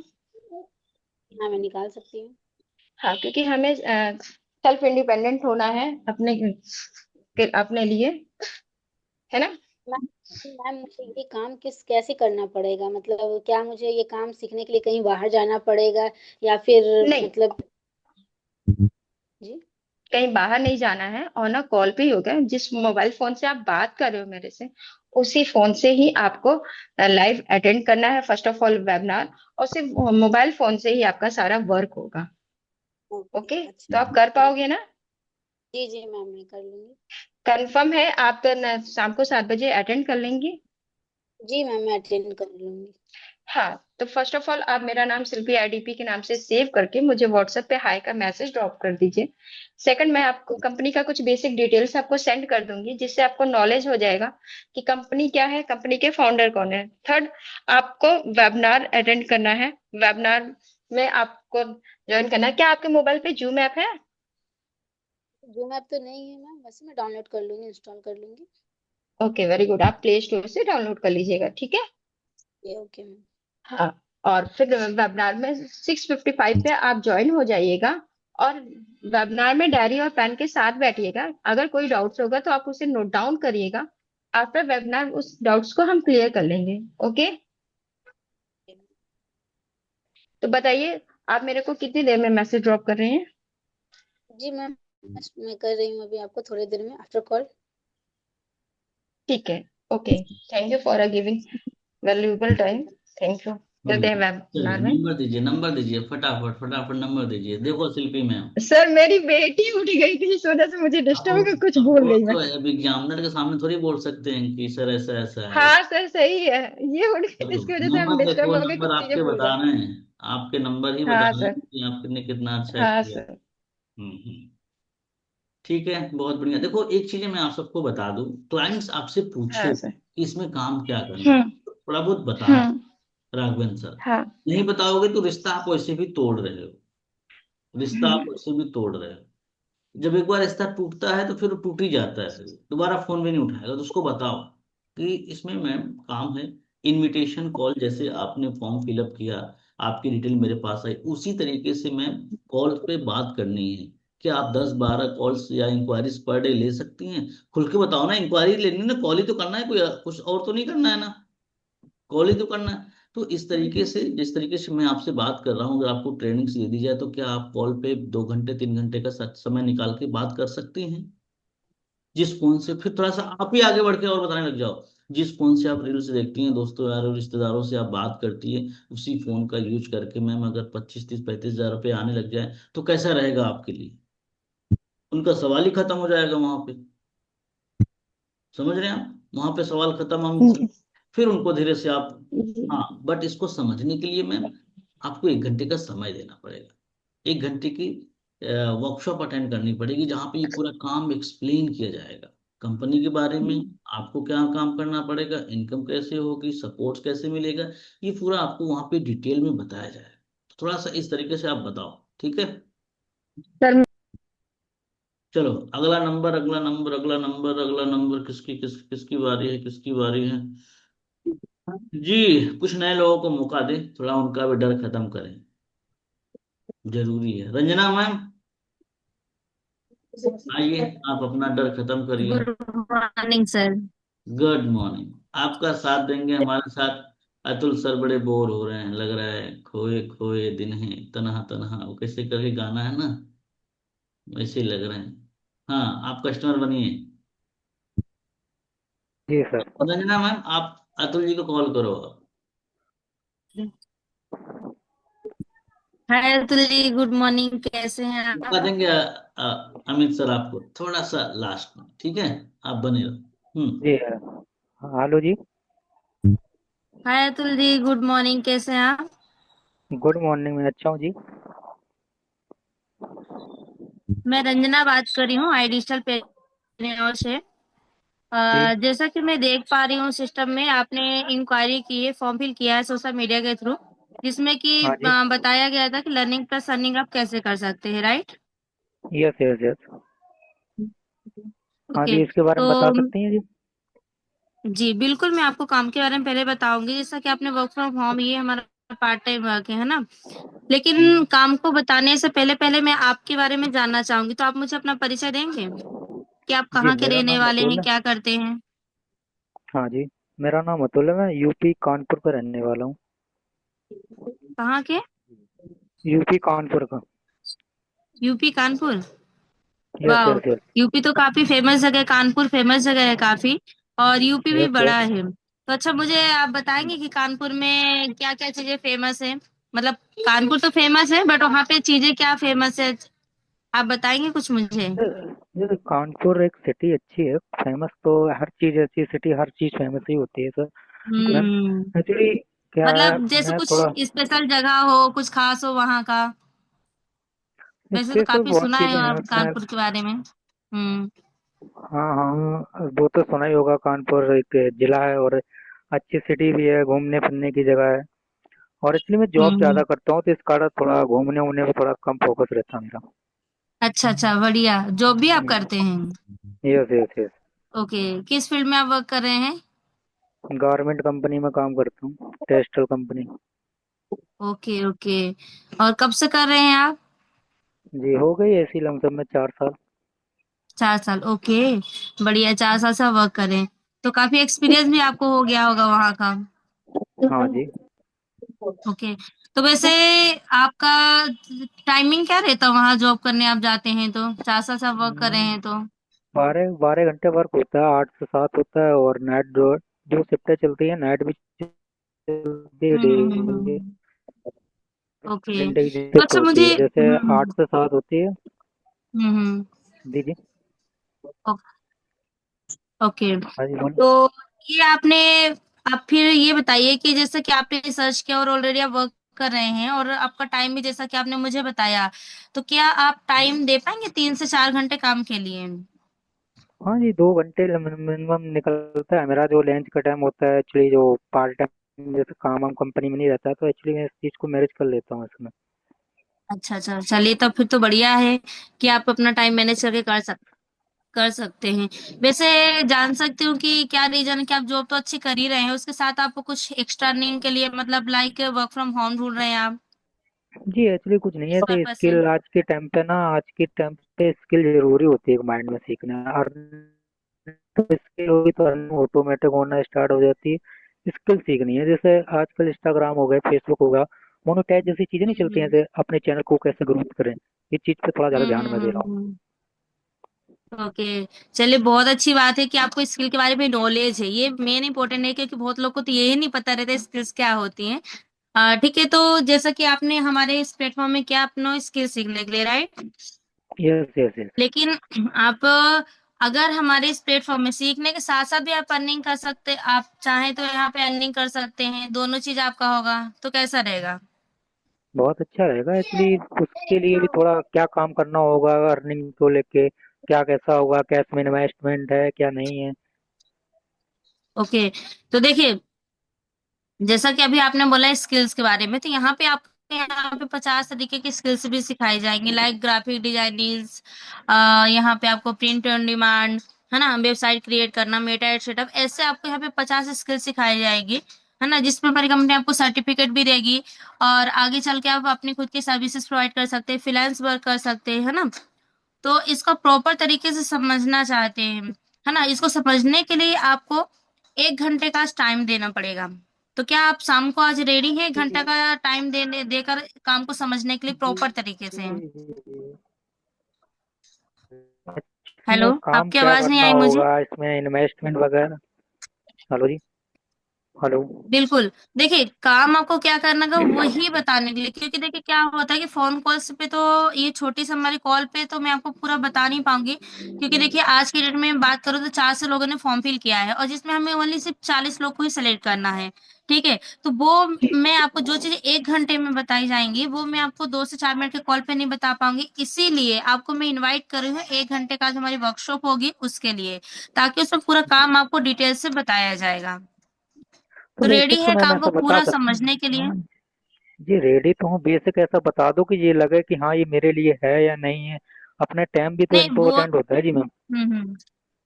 हाँ, मैं निकाल सकती हूँ।
हाँ, क्योंकि हमें सेल्फ इंडिपेंडेंट होना है अपने अपने लिए, है ना?
मैम मुझे ये काम कैसे करना पड़ेगा, मतलब क्या मुझे ये काम सीखने के लिए कहीं बाहर जाना पड़ेगा या फिर
नहीं,
मतलब। जी।
कहीं बाहर नहीं जाना है, और ना कॉल पे ही होगा। जिस मोबाइल फोन से आप बात कर रहे हो मेरे से, उसी फोन से ही आपको लाइव अटेंड करना है फर्स्ट ऑफ ऑल वेबिनार, और सिर्फ मोबाइल फोन से ही आपका सारा वर्क होगा।
ओके,
ओके,
अच्छा।
तो आप कर पाओगे ना?
जी जी मैम, मैं कर लूंगी।
कंफर्म है? आप तो शाम को 7 बजे अटेंड कर लेंगी?
जी मैम, मैं अटेंड कर लूंगी।
हाँ, तो फर्स्ट ऑफ ऑल आप मेरा नाम शिल्पी आईडीपी के नाम से सेव करके मुझे व्हाट्सएप पे हाई का मैसेज ड्रॉप कर दीजिए। सेकंड, मैं आपको कंपनी का कुछ बेसिक डिटेल्स आपको सेंड कर दूंगी, जिससे आपको नॉलेज हो जाएगा कि कंपनी क्या है, कंपनी के फाउंडर कौन है। थर्ड, आपको वेबिनार अटेंड करना है। वेबिनार में आपको ज्वाइन करना है। क्या आपके मोबाइल पे जूम ऐप है?
जूम ऐप तो नहीं है मैम, वैसे मैं डाउनलोड कर लूंगी, इंस्टॉल कर लूंगी।
Okay, very good. आप प्ले स्टोर से डाउनलोड कर लीजिएगा, ठीक है।
ये ओके मैम।
हाँ, और फिर वेबिनार में 6:55 पे आप ज्वाइन हो जाइएगा। और वेबिनार में डायरी और पेन के साथ बैठिएगा। अगर कोई डाउट्स होगा तो आप उसे नोट डाउन करिएगा। आफ्टर वेबिनार उस डाउट्स को हम क्लियर कर लेंगे। ओके, तो बताइए, आप मेरे को कितनी देर में मैसेज ड्रॉप कर रहे हैं?
जी मैम, मैं कर रही हूँ अभी आपको थोड़ी देर में आफ्टर कॉल।
ठीक है, okay. Thank you for giving valuable time. Thank you. मिलते हैं
चलिए
वेबिनार में।
नंबर दीजिए, फटाफट फटाफट नंबर दीजिए। देखो शिल्पी मैम,
सर, मेरी बेटी उठ गई थी, इस वजह से मुझे
अब
डिस्टर्ब हो गया, कुछ
अब
भूल
वो
गई मैं।
तो अब एग्जामिनर के सामने थोड़ी बोल सकते हैं कि सर ऐसा ऐसा है।
हाँ सर, सही है। ये उठ गई थी,
देखो
इसकी वजह से हम
नंबर,
डिस्टर्ब
देखो
हो गए, कुछ
नंबर
चीजें
आपके
भूल
बता
गए।
रहे हैं, आपके नंबर ही बता
हाँ
रहे
सर।
हैं कि आपने कितना अच्छा
हाँ
किया।
सर।
हम्म। ठीक है, बहुत बढ़िया। देखो एक चीज मैं आप सबको बता दूं, क्लाइंट्स आपसे
हाँ
पूछे
सर।
कि इसमें काम क्या करना है,
हम्म।
तो थोड़ा बहुत बता
हम्म।
राघवेंद्र सर।
हाँ।
नहीं बताओगे तो रिश्ता आप वैसे भी तोड़ रहे हो, रिश्ता आप
हम्म।
वैसे भी तोड़ रहे हो। जब एक बार रिश्ता टूटता है तो फिर वो टूट ही जाता है, फिर दोबारा फोन भी नहीं उठाएगा। तो उसको बताओ कि इसमें मैम काम है, इनविटेशन कॉल जैसे आपने फॉर्म फिलअप किया, आपकी डिटेल मेरे पास आई, उसी तरीके से मैम कॉल पे बात करनी है। क्या आप 10-12 कॉल्स या इंक्वायरीज पर डे ले सकती हैं? खुल के बताओ ना, इंक्वायरी लेनी है ना, कॉल ही तो करना है, कोई कुछ और तो नहीं करना है ना, कॉल ही तो करना है। तो इस तरीके से, जिस तरीके से मैं आपसे बात कर रहा हूँ, अगर आपको ट्रेनिंग दे दी जाए तो क्या आप कॉल पे 2 घंटे 3 घंटे का समय निकाल के बात कर सकती हैं? जिस फोन से, फिर थोड़ा सा आप ही आगे बढ़ के और बताने लग जाओ, जिस फोन से आप रील्स देखती हैं, दोस्तों यारों रिश्तेदारों से आप बात करती है, उसी फोन का यूज करके मैम अगर 25 30 35 हजार रुपये आने लग जाए तो कैसा रहेगा आपके लिए? उनका सवाल ही खत्म हो जाएगा वहां पे। समझ रहे हैं आप, वहां पे सवाल खत्म हम।
जी।
फिर उनको धीरे से आप,
जी।
हाँ बट इसको समझने के लिए मैम आपको 1 घंटे का समय देना पड़ेगा। 1 घंटे की वर्कशॉप अटेंड करनी पड़ेगी, जहाँ पे ये पूरा काम एक्सप्लेन किया जाएगा, कंपनी के बारे में, आपको क्या काम करना पड़ेगा, इनकम कैसे होगी, सपोर्ट कैसे मिलेगा, ये पूरा आपको वहाँ पे डिटेल में बताया जाएगा। तो थोड़ा सा इस तरीके से आप बताओ, ठीक है।
सर।
चलो अगला नंबर, अगला नंबर, अगला नंबर, अगला नंबर, किसकी बारी है, किसकी बारी है? जी, कुछ नए लोगों को मौका दें, थोड़ा उनका भी डर खत्म करें, जरूरी है। रंजना मैम आइए, आप अपना डर खत्म करिए।
Good morning sir.
Good morning. आपका साथ देंगे हमारे साथ अतुल सर, बड़े बोर हो रहे हैं लग रहा है, खोए खोए दिन है तन्हा तन्हा, वो कैसे करके गाना है ना, वैसे ही लग रहे हैं। हाँ, आप कस्टमर बनिए।
जी सर।
रंजना मैम आप अतुल जी को कॉल करो आप।
हाय अतुल जी, गुड मॉर्निंग, कैसे हैं
बता
आप?
देंगे अमित सर आपको थोड़ा सा लास्ट में, ठीक है, आप बने रहो।
जी हेलो जी।
हाय अतुल जी, गुड मॉर्निंग, कैसे हैं आप?
गुड मॉर्निंग, मैं अच्छा हूँ जी।
मैं रंजना बात कर रही हूँ, आई डिजिटल पेरेंट से।
जी।
जैसा कि मैं देख पा रही हूँ सिस्टम में, आपने इंक्वायरी की है, फॉर्म फिल किया है सोशल मीडिया के थ्रू, जिसमें कि
हाँ जी।
बताया गया था कि लर्निंग प्लस अर्निंग आप कैसे कर सकते हैं, राइट?
Yes yes yes. हाँ
ओके।
जी, इसके बारे
तो
में बता सकती हैं जी।
जी बिल्कुल, मैं आपको काम के बारे में पहले बताऊंगी। जैसा कि आपने वर्क फ्रॉम होम, ये हमारा पार्ट टाइम वर्क है ना। लेकिन काम को बताने से पहले पहले मैं आपके बारे में जानना चाहूंगी, तो आप मुझे अपना परिचय देंगे कि आप
जी,
कहाँ के
मेरा
रहने
नाम
वाले हैं,
अतुल है।
क्या करते हैं?
हाँ जी, मेरा नाम अतुल है, मैं यूपी कानपुर का रहने वाला हूँ।
कहाँ के?
यूपी कानपुर का।
यूपी कानपुर।
यस
वाह।
Yes yes.
यूपी तो काफी फेमस जगह है, कानपुर फेमस जगह है काफी। और यूपी भी
यस
बड़ा
यस।
है। तो अच्छा, मुझे आप बताएंगे कि कानपुर में क्या क्या चीजें फेमस है? मतलब कानपुर तो फेमस है, बट वहाँ पे चीजें क्या फेमस है? आप बताएंगे कुछ मुझे?
जैसे कानपुर एक सिटी अच्छी है, फेमस तो हर चीज अच्छी, सिटी हर चीज फेमस ही होती है सर। मैम
हम्म।
एक्चुअली क्या है,
मतलब जैसे
मैं
कुछ
थोड़ा
स्पेशल जगह हो, कुछ खास हो वहाँ का। वैसे तो
स्पेशल
काफी
बहुत
सुना
चीजें
है
हैं उसमें।
कानपुर के बारे में। हम्म।
हाँ हाँ, वो तो सुना ही होगा, कानपुर एक जिला है और अच्छी सिटी भी है, घूमने फिरने की जगह है। और एक्चुअली मैं जॉब
हम्म।
ज्यादा करता हूँ, तो इस कारण थोड़ा घूमने वूमने में थोड़ा कम फोकस रहता है मेरा।
अच्छा अच्छा, बढ़िया। जॉब भी आप करते हैं?
Yes yes yes.
ओके। किस फील्ड में आप वर्क कर रहे हैं?
गारमेंट कंपनी में काम करता हूँ, टेक्सटाइल कंपनी।
Okay okay. और कब से कर रहे हैं आप?
जी हो गई ऐसी लमसम में 4 साल।
4 साल, ओके। बढ़िया, 4 साल से वर्क करें तो काफी एक्सपीरियंस भी आपको हो गया होगा वहाँ का।
हाँ जी।
ओके। तो वैसे आपका टाइमिंग क्या रहता है वहाँ जॉब करने आप जाते हैं तो? 4 साल से आप वर्क कर रहे हैं तो?
12 12 घंटे वर्क होता है, 8 से 7 होता है, और नाइट जो जो शिफ्टें चलती है, नाइट भी चलती है, डे
हम्म। ओके।
डे की
तो
शिफ्ट
अच्छा
होती
मुझे
है, जैसे 8 से 7 होती है।
हम्म।
दीदी।
ओ- ओके।
हाँ जी बोलिए।
तो ये आपने, आप फिर ये बताइए कि जैसे कि आपने रिसर्च किया और ऑलरेडी आप वर्क कर रहे हैं और आपका टाइम भी जैसा कि आपने मुझे बताया, तो क्या आप टाइम दे पाएंगे 3 से 4 घंटे काम के लिए?
हाँ जी, 2 घंटे मिनिमम निकलता है मेरा, जो लंच का टाइम होता है एक्चुअली, जो पार्ट टाइम जैसे काम हम कंपनी में नहीं रहता है, तो एक्चुअली मैं इस चीज़ को मैनेज कर लेता हूँ इसमें।
अच्छा अच्छा, चलिए तब फिर तो बढ़िया है कि आप अपना टाइम मैनेज करके कर सकते हैं। वैसे जान सकती हूँ कि क्या रीजन है कि आप जॉब तो अच्छी कर ही रहे हैं, उसके साथ आपको कुछ एक्स्ट्रा अर्निंग के लिए मतलब लाइक वर्क फ्रॉम होम ढूंढ रहे हैं आप?
जी एक्चुअली कुछ नहीं है,
इस
तो
पर्पज से।
स्किल आज के टाइम पे ना, आज के टाइम पे स्किल जरूरी होती है माइंड में सीखना, और तो स्किल होगी तो ऑटोमेटिक होना स्टार्ट हो जाती है। स्किल सीखनी है, जैसे आजकल इंस्टाग्राम हो गया, फेसबुक होगा, मोनोटाइज जैसी चीजें नहीं चलती हैं,
हम्म
जैसे अपने चैनल को कैसे ग्रोथ करें, इस चीज पे थोड़ा ज्यादा ध्यान में दे रहा हूँ।
हम्म। ओके। चलिए, बहुत अच्छी बात है कि आपको स्किल के बारे में नॉलेज है, ये मेन इंपॉर्टेंट है क्योंकि बहुत लोग को तो यही नहीं पता रहता स्किल्स क्या होती हैं। ठीक है, तो जैसा कि आपने हमारे इस प्लेटफॉर्म में क्या अपना स्किल सीखने के लिए, राइट?
Yes yes yes.
लेकिन आप अगर हमारे इस प्लेटफॉर्म में सीखने के साथ साथ भी आप अर्निंग कर सकते, आप चाहें तो यहाँ पे अर्निंग कर सकते हैं, दोनों चीज आपका होगा तो कैसा रहेगा?
बहुत अच्छा रहेगा एक्चुअली, उसके लिए भी थोड़ा क्या काम करना होगा अर्निंग को लेके, क्या कैसा होगा, कैश में इन्वेस्टमेंट है क्या नहीं है।
ओके। तो देखिए, जैसा कि अभी आपने बोला स्किल्स के बारे में, तो यहाँ पे 50 तरीके की स्किल्स भी सिखाई जाएंगी, लाइक ग्राफिक डिजाइनिंग, यहाँ पे आपको प्रिंट ऑन डिमांड, है ना, वेबसाइट क्रिएट करना, मेटा एड सेटअप, ऐसे आपको यहाँ पे 50 स्किल्स सिखाई जाएगी, है ना, जिसमें हमारी कंपनी आपको सर्टिफिकेट भी देगी। और आगे चल के आप अपनी खुद की सर्विसेज प्रोवाइड कर सकते हैं, फ्रीलांस वर्क कर सकते हैं, है ना। तो इसको प्रॉपर तरीके से समझना चाहते हैं, है ना, इसको समझने के लिए आपको 1 घंटे का टाइम देना पड़ेगा। तो क्या आप शाम को आज रेडी हैं 1 घंटा का टाइम देने देकर काम को समझने के लिए प्रॉपर तरीके से? हेलो,
इसमें काम
आपकी
क्या
आवाज नहीं
करना
आई मुझे।
होगा, इसमें इन्वेस्टमेंट वगैरह। हेलो जी। हेलो।
बिल्कुल। देखिए, काम आपको क्या करना का वही बताने के लिए, क्योंकि देखिए क्या होता है कि फोन कॉल्स पे तो, ये छोटी सी हमारी कॉल पे तो मैं आपको पूरा बता नहीं पाऊंगी, क्योंकि देखिए आज के डेट में बात करूँ तो 400 लोगों ने फॉर्म फिल किया है और जिसमें हमें ओनली सिर्फ 40 लोग को ही सिलेक्ट करना है। ठीक है, तो वो मैं आपको जो चीजें 1 घंटे में बताई जाएंगी वो मैं आपको 2 से 4 मिनट के कॉल पे नहीं बता पाऊंगी, इसीलिए आपको मैं इन्वाइट कर रही हूँ 1 घंटे का जो हमारी वर्कशॉप होगी उसके लिए, ताकि उसमें पूरा काम आपको डिटेल से बताया जाएगा।
तो
तो रेडी
बेसिक तो
है
मैम
काम
ऐसा
को
बता
पूरा
सकता
समझने के लिए?
हूँ। जी रेडी तो हूँ, बेसिक ऐसा बता दो कि ये लगे कि हाँ ये मेरे लिए है या नहीं है, अपना टाइम भी तो
नहीं वो,
इम्पोर्टेंट होता है जी मैम।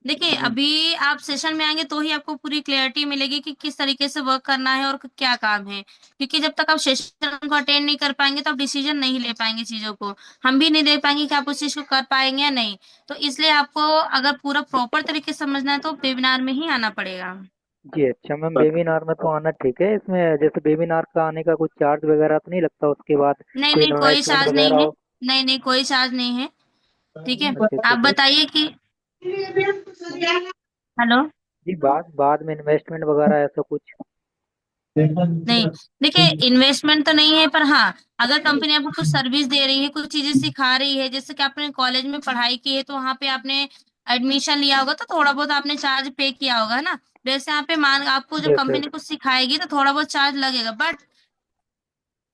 देखिए
जी।
अभी आप सेशन में आएंगे तो ही आपको पूरी क्लैरिटी मिलेगी कि किस तरीके से वर्क करना है और क्या काम है, क्योंकि जब तक आप सेशन को अटेंड नहीं कर पाएंगे तो आप डिसीजन नहीं ले पाएंगे चीजों को, हम भी नहीं दे पाएंगे कि आप उस चीज को कर पाएंगे या नहीं। तो इसलिए आपको अगर पूरा प्रॉपर तरीके से समझना है तो वेबिनार में ही आना पड़ेगा।
जी अच्छा मैम, वेबिनार में तो आना ठीक है। इसमें जैसे वेबिनार का आने का कुछ चार्ज वगैरह तो नहीं लगता, उसके बाद
नहीं
कोई
नहीं, कोई
इन्वेस्टमेंट
चार्ज नहीं
वगैरह
है।
हो?
नहीं नहीं, कोई चार्ज नहीं है। ठीक है।
अच्छा अच्छा
आप
अच्छा।
बताइए कि हेलो।
जी बाद बाद में इन्वेस्टमेंट वगैरह ऐसा कुछ?
नहीं, देखिए इन्वेस्टमेंट तो नहीं है, पर हाँ, अगर कंपनी आपको कुछ सर्विस दे रही है, कुछ चीजें सिखा रही है, जैसे कि आपने कॉलेज में पढ़ाई की है तो वहां पे आपने एडमिशन लिया होगा तो थोड़ा बहुत आपने चार्ज पे किया होगा ना। वैसे यहाँ पे मान आपको जब
यस यस।
कंपनी कुछ सिखाएगी तो थोड़ा बहुत चार्ज लगेगा, बट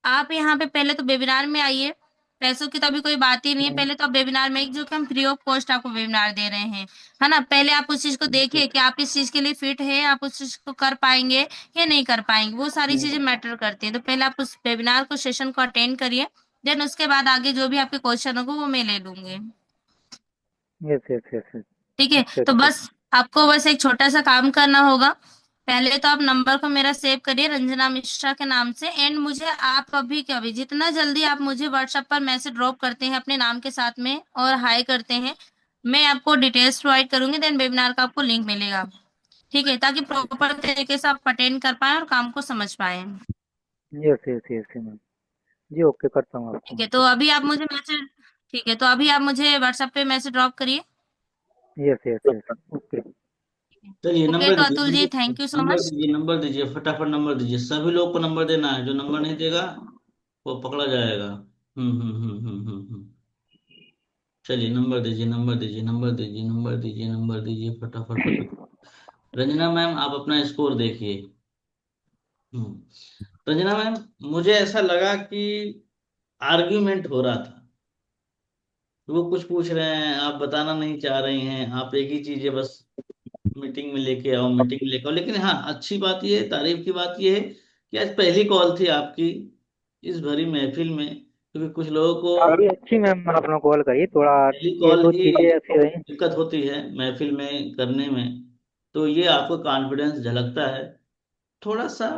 आप यहाँ पे पहले तो वेबिनार में आइए। पैसों की तो अभी कोई बात ही नहीं है। पहले तो आप वेबिनार में, जो कि हम फ्री ऑफ कॉस्ट आपको वेबिनार दे रहे हैं, है ना। पहले आप उस चीज को देखिए कि आप इस चीज के लिए फिट है, आप उस चीज को कर पाएंगे या नहीं कर पाएंगे, वो सारी चीजें मैटर करती हैं। तो पहले आप उस वेबिनार को, सेशन को अटेंड करिए। देन उसके बाद आगे जो भी आपके क्वेश्चन होंगे वो मैं ले लूंगी।
Yes yes yes yes.
ठीक है।
अच्छा
तो
अच्छा।
बस आपको बस एक छोटा सा काम करना होगा। पहले तो आप नंबर को मेरा सेव करिए रंजना मिश्रा के नाम से, एंड मुझे आप अभी के अभी जितना जल्दी आप मुझे व्हाट्सएप पर मैसेज ड्रॉप करते हैं अपने नाम के साथ में और हाय करते हैं, मैं आपको डिटेल्स प्रोवाइड करूंगी। देन वेबिनार का आपको लिंक मिलेगा। ठीक है, ताकि प्रॉपर तरीके से आप अटेंड कर पाए और काम को समझ पाए।
Yes yes yes ma'am. जी ओके, करता हूँ
ठीक
आपको।
है, तो अभी आप मुझे मैसेज ठीक है, तो अभी आप मुझे व्हाट्सएप पे मैसेज ड्रॉप करिए।
Yes yes yes. ओके।
चलिए
ओके,
नंबर
तो
दीजिए,
Atul ji
number
thank you so
number
much.
दीजिए, नंबर दीजिए, फटाफट नंबर दीजिए। सभी लोग को नंबर देना है, जो नंबर नहीं देगा वो पकड़ा जाएगा। चलिए नंबर दीजिए, नंबर दीजिए, नंबर दीजिए, नंबर दीजिए, नंबर दीजिए, फटाफट फटाफट। रंजना मैम आप अपना स्कोर देखिए। रंजना मैम, मुझे ऐसा लगा कि आर्ग्यूमेंट हो रहा था। वो कुछ पूछ रहे हैं, आप बताना नहीं चाह रही हैं, आप एक ही चीज है बस, मीटिंग में लेके आओ, मीटिंग में लेके आओ। लेकिन हाँ, अच्छी बात ये है, तारीफ की बात ये है कि आज पहली कॉल थी आपकी इस भरी महफिल में, क्योंकि कुछ लोगों को
काफी अच्छी मैम, आपने कॉल करी। थोड़ा
पहली
एक
कॉल
दो
ही
चीजें ऐसी रही।
दिक्कत होती है महफिल में करने में। तो ये आपको कॉन्फिडेंस झलकता है। थोड़ा सा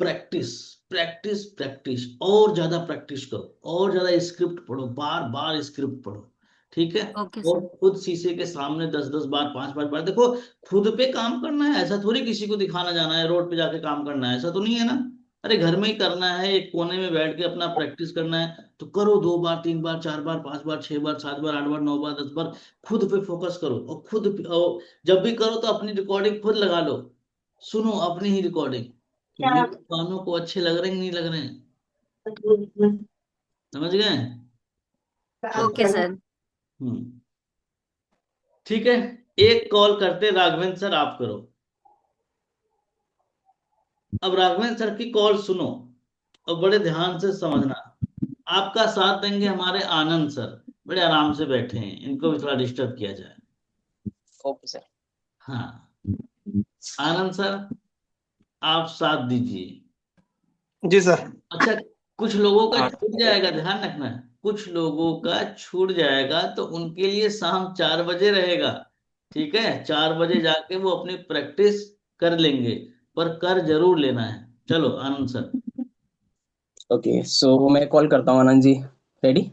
प्रैक्टिस, प्रैक्टिस, प्रैक्टिस, और ज्यादा प्रैक्टिस करो, और ज्यादा स्क्रिप्ट पढ़ो, बार बार स्क्रिप्ट पढ़ो। ठीक है।
ओके
और
सर।
खुद शीशे के सामने 10-10 बार, 5-5 बार देखो। खुद पे काम करना है, ऐसा थोड़ी किसी को दिखाना जाना है, रोड पे जाके काम करना है, ऐसा तो नहीं है ना। अरे घर में ही करना है, एक कोने में बैठ के अपना प्रैक्टिस करना है, तो करो 2 बार, 3 बार, 4 बार, 5 बार, 6 बार, 7 बार, 8 बार, 9 बार, 10 बार। खुद पे फोकस करो, और और जब भी करो तो अपनी रिकॉर्डिंग खुद लगा लो, सुनो अपनी ही रिकॉर्डिंग, ये कानों को अच्छे लग रहे हैं कि नहीं लग रहे हैं। समझ गए।
ओके
चलो।
सर।
हम्म। ठीक है। एक कॉल करते राघवेंद्र सर, आप करो। अब राघवेंद्र सर की कॉल सुनो और बड़े ध्यान से समझना। आपका साथ देंगे हमारे आनंद सर, बड़े आराम से बैठे हैं, इनको भी थोड़ा डिस्टर्ब किया जाए।
Okay sir.
हाँ, आनंद सर आप साथ दीजिए।
जी सर।
अच्छा, कुछ लोगों का
हाँ।
छूट जाएगा, ध्यान रखना है, कुछ लोगों का छूट जाएगा तो उनके लिए शाम 4 बजे रहेगा। ठीक है, 4 बजे जाके वो अपनी प्रैक्टिस कर लेंगे, पर कर जरूर लेना है। चलो आनंद सर।
ओके, सो मैं कॉल करता हूँ आनंद जी। रेडी?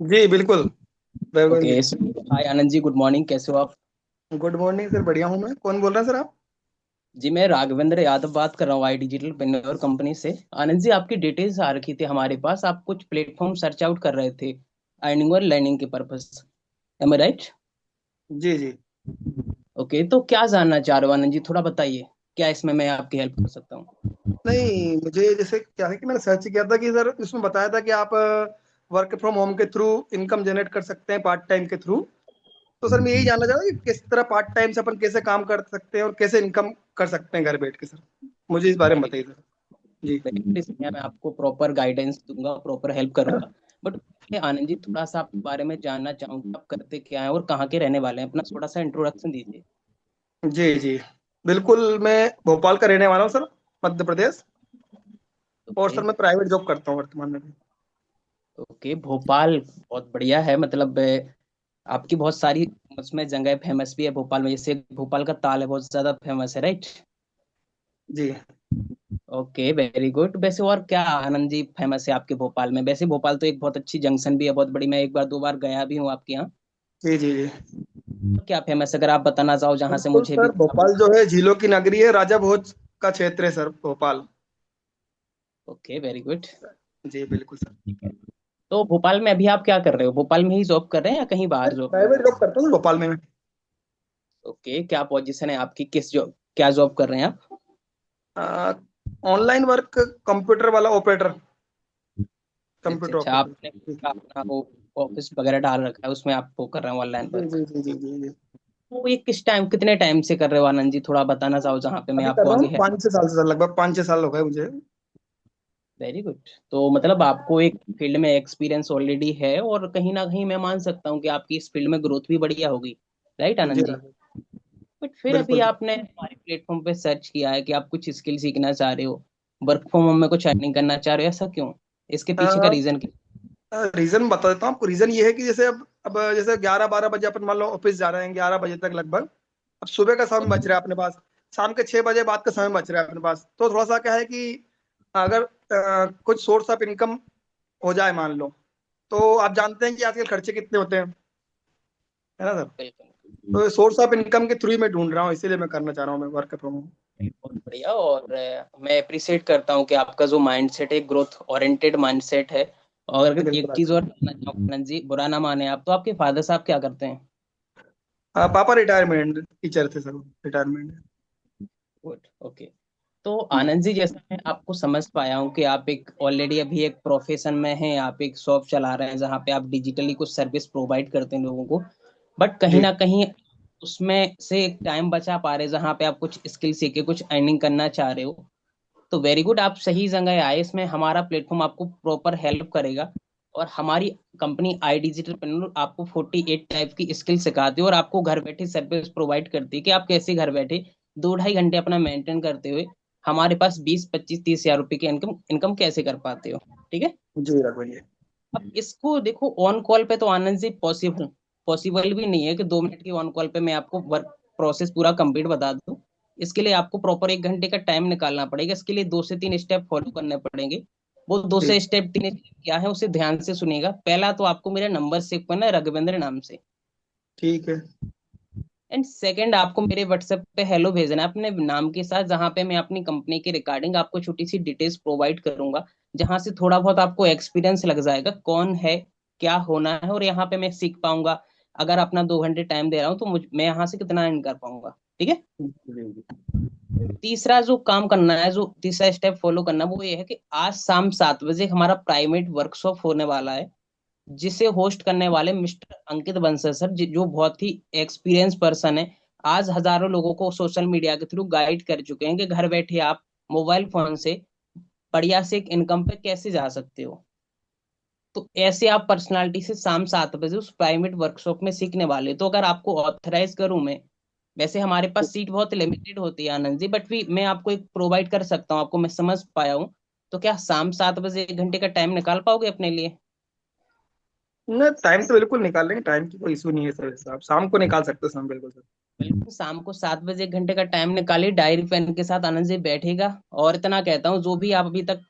जी बिल्कुल। वैभव जी।
ओके, हाय आनंद जी, गुड मॉर्निंग, कैसे हो आप?
गुड मॉर्निंग सर, बढ़िया हूँ मैं। कौन बोल रहा है सर आप?
जी मैं राघवेंद्र यादव बात कर रहा हूँ, आई डिजिटल पेन्योर कंपनी से। आनंद जी, आपकी डिटेल्स आ रखी थी हमारे पास, आप कुछ प्लेटफॉर्म सर्च आउट कर रहे थे अर्निंग और लर्निंग के पर्पस। एम आई राइट?
जी जी।
ओके, तो क्या जानना चाह रहे हो आनंद जी, थोड़ा बताइए, क्या इसमें मैं आपकी हेल्प कर सकता हूँ?
नहीं, मुझे जैसे क्या है कि मैंने सर्च किया था कि सर इसमें बताया था कि आप वर्क फ्रॉम होम के थ्रू इनकम जनरेट कर सकते हैं पार्ट टाइम के थ्रू। तो सर मैं यही जानना चाह रहा हूँ कि किस तरह पार्ट टाइम से अपन कैसे काम कर सकते हैं और कैसे इनकम कर सकते हैं घर बैठ के। सर मुझे इस बारे में बताइए सर। जी।
इसमें मैं आपको प्रॉपर गाइडेंस दूंगा, प्रॉपर हेल्प करूंगा। बट आनंद जी, थोड़ा सा आपके बारे में जानना चाहूंगा, आप करते क्या हैं और कहाँ के रहने वाले हैं, अपना थोड़ा सा इंट्रोडक्शन दीजिए।
जी जी बिल्कुल, मैं भोपाल का रहने वाला हूँ सर, मध्य प्रदेश। और
ओके।
सर मैं प्राइवेट जॉब करता हूँ वर्तमान में भी।
ओके, भोपाल बहुत बढ़िया है, मतलब आपकी बहुत सारी उसमें जगह फेमस भी है भोपाल में, जैसे भोपाल का ताल है, बहुत ज्यादा फेमस है, राइट?
जी
ओके, वेरी गुड। वैसे और क्या आनंद जी फेमस है आपके भोपाल में? वैसे भोपाल तो एक बहुत अच्छी जंक्शन भी है, बहुत बड़ी, मैं एक बार दो बार गया भी हूँ आपके यहाँ।
जी जी। जी
क्या फेमस, अगर आप बताना चाहो जहाँ से
बिल्कुल
मुझे भी
सर,
पता हो।
भोपाल जो है झीलों की नगरी है, राजा भोज का क्षेत्र है sir Bhopal.
Okay, very good.
जी बिल्कुल सर।
ठीक है। तो भोपाल में अभी आप क्या कर रहे हो, भोपाल में ही जॉब कर रहे हैं या कहीं बाहर जॉब?
प्राइवेट जॉब करता हूँ भोपाल में मैं।
ओके, क्या पोजीशन है आपकी, किस जॉब, क्या जॉब कर रहे हैं आप?
ऑनलाइन वर्क, कंप्यूटर वाला ऑपरेटर,
अच्छा
कंप्यूटर
अच्छा, आपने
ऑपरेटर।
अपना वो ऑफिस वगैरह डाल रखा है, उसमें आप वो कर रहे हैं ऑनलाइन
जी
वर्क।
जी जी जी जी जी।
तो ये किस टाइम, कितने टाइम से कर रहे हो आनंद जी, थोड़ा बताना चाहो जहाँ पे मैं
अभी कर
आपको
रहा
आगे
हूँ
है।
5-6 साल से सर, लगभग 5-6 साल हो गए मुझे।
Very good. तो मतलब आपको एक फील्ड में एक्सपीरियंस ऑलरेडी है, और कहीं ना कहीं मैं मान सकता हूँ कि आपकी इस फील्ड में ग्रोथ भी बढ़िया होगी, राइट
जी
आनंद जी?
राघव,
बट फिर अभी
बिल्कुल।
आपने हमारे प्लेटफॉर्म पे सर्च किया है कि आप कुछ स्किल सीखना चाह रहे हो, वर्क फ्रॉम होम में कुछ अर्निंग करना चाह रहे हो, ऐसा क्यों, इसके पीछे का रीजन क्या?
रीजन बता देता हूँ आपको। रीजन ये है कि जैसे अब जैसे 11-12 बजे अपन मान लो ऑफिस जा रहे हैं, 11 बजे तक लगभग। अब सुबह का समय बच रहा है अपने पास, शाम के 6 बजे बाद का समय बच रहा है अपने पास। तो थोड़ा सा क्या है कि अगर कुछ सोर्स ऑफ इनकम हो जाए मान लो, तो आप जानते हैं कि आजकल खर्चे कितने होते हैं, है ना सर।
बिल्कुल।
तो सोर्स ऑफ इनकम के थ्रू ही मैं ढूंढ रहा हूँ, इसीलिए मैं करना चाह रहा हूँ मैं वर्क फ्रॉम होम।
बहुत बढ़िया। और मैं अप्रिशिएट करता हूँ कि आपका जो माइंडसेट है, ग्रोथ ओरिएंटेड माइंडसेट है। और अगर एक
बिल्कुल।
चीज और जानना चाहूँ आनंद जी, बुरा ना माने आप, तो आपके फादर साहब क्या करते हैं?
पापा रिटायरमेंट टीचर थे सर, रिटायरमेंट।
Good, okay. तो आनंद जी, जैसा मैं आपको समझ पाया हूँ कि आप एक ऑलरेडी अभी एक प्रोफेशन में हैं, आप एक शॉप चला रहे हैं जहाँ पे आप डिजिटली कुछ सर्विस प्रोवाइड करते हैं लोगों को, बट कहीं
जी
ना कहीं उसमें से एक टाइम बचा पा रहे हैं जहाँ पे आप कुछ स्किल सीख के कुछ अर्निंग करना चाह रहे हो। तो वेरी गुड, आप सही जगह आए, इसमें हमारा प्लेटफॉर्म आपको प्रॉपर हेल्प करेगा। और हमारी कंपनी आई डिजिटल आपको 48 टाइप की स्किल सिखाती है, और आपको घर बैठे सर्विस प्रोवाइड करती है कि आप कैसे घर बैठे 2-2.5 घंटे अपना मेंटेन करते हुए हमारे पास 20-25-30 हज़ार रुपए की इनकम इनकम कैसे कर पाते हो। ठीक है।
जी रघुवन जी।
अब इसको देखो, ऑन कॉल पे तो आनंद जी पॉसिबल पॉसिबल भी नहीं है कि 2 मिनट की ऑन कॉल पे मैं आपको वर्क प्रोसेस पूरा कंप्लीट बता दूं। इसके लिए आपको प्रॉपर 1 घंटे का टाइम निकालना पड़ेगा, इसके लिए 2 से 3 स्टेप फॉलो करने पड़ेगे। वो दो
जी
से स्टेप 3 स्टेप क्या है, उसे ध्यान से सुनिएगा। पहला तो आपको मेरा नंबर सेव करना है रघुवेंद्र नाम से।
ठीक है।
एंड सेकंड, आपको मेरे व्हाट्सएप पे हेलो भेजना है अपने नाम के साथ, जहां पे मैं अपनी कंपनी की रिगार्डिंग आपको छोटी सी डिटेल्स प्रोवाइड करूंगा, जहां से थोड़ा बहुत आपको एक्सपीरियंस लग जाएगा कौन है, क्या होना है, और यहाँ पे मैं सीख पाऊंगा। अगर अपना 2 घंटे टाइम दे रहा हूँ तो मैं यहाँ से कितना अर्न कर पाऊंगा। ठीक है। तीसरा जो काम करना है, जो तीसरा स्टेप फॉलो करना है, वो ये है कि आज शाम 7 बजे हमारा प्राइवेट वर्कशॉप होने वाला है, जिसे होस्ट करने वाले मिस्टर अंकित बंसल सर, जो बहुत ही एक्सपीरियंस पर्सन है। आज हजारों लोगों को सोशल मीडिया के थ्रू गाइड कर चुके हैं कि घर बैठे आप मोबाइल फोन से बढ़िया से एक इनकम पे कैसे जा सकते हो। तो ऐसे आप पर्सनालिटी से शाम 7 बजे उस प्राइवेट वर्कशॉप में सीखने वाले हो। तो अगर आपको ऑथराइज करूं मैं, वैसे हमारे पास सीट बहुत लिमिटेड होती है आनंद जी, बट भी मैं आपको एक प्रोवाइड कर सकता हूँ, आपको मैं समझ पाया हूँ। तो क्या शाम 7 बजे 1 घंटे का टाइम निकाल पाओगे अपने लिए?
नहीं, टाइम तो बिल्कुल निकाल लेंगे, टाइम की कोई इशू नहीं है सर, आप शाम को निकाल सकते हो शाम, बिल्कुल सर।
बिल्कुल, शाम को 7 बजे 1 घंटे का टाइम निकालिए, डायरी पेन के साथ आनंद से बैठेगा। और इतना कहता हूँ, जो भी आप अभी तक,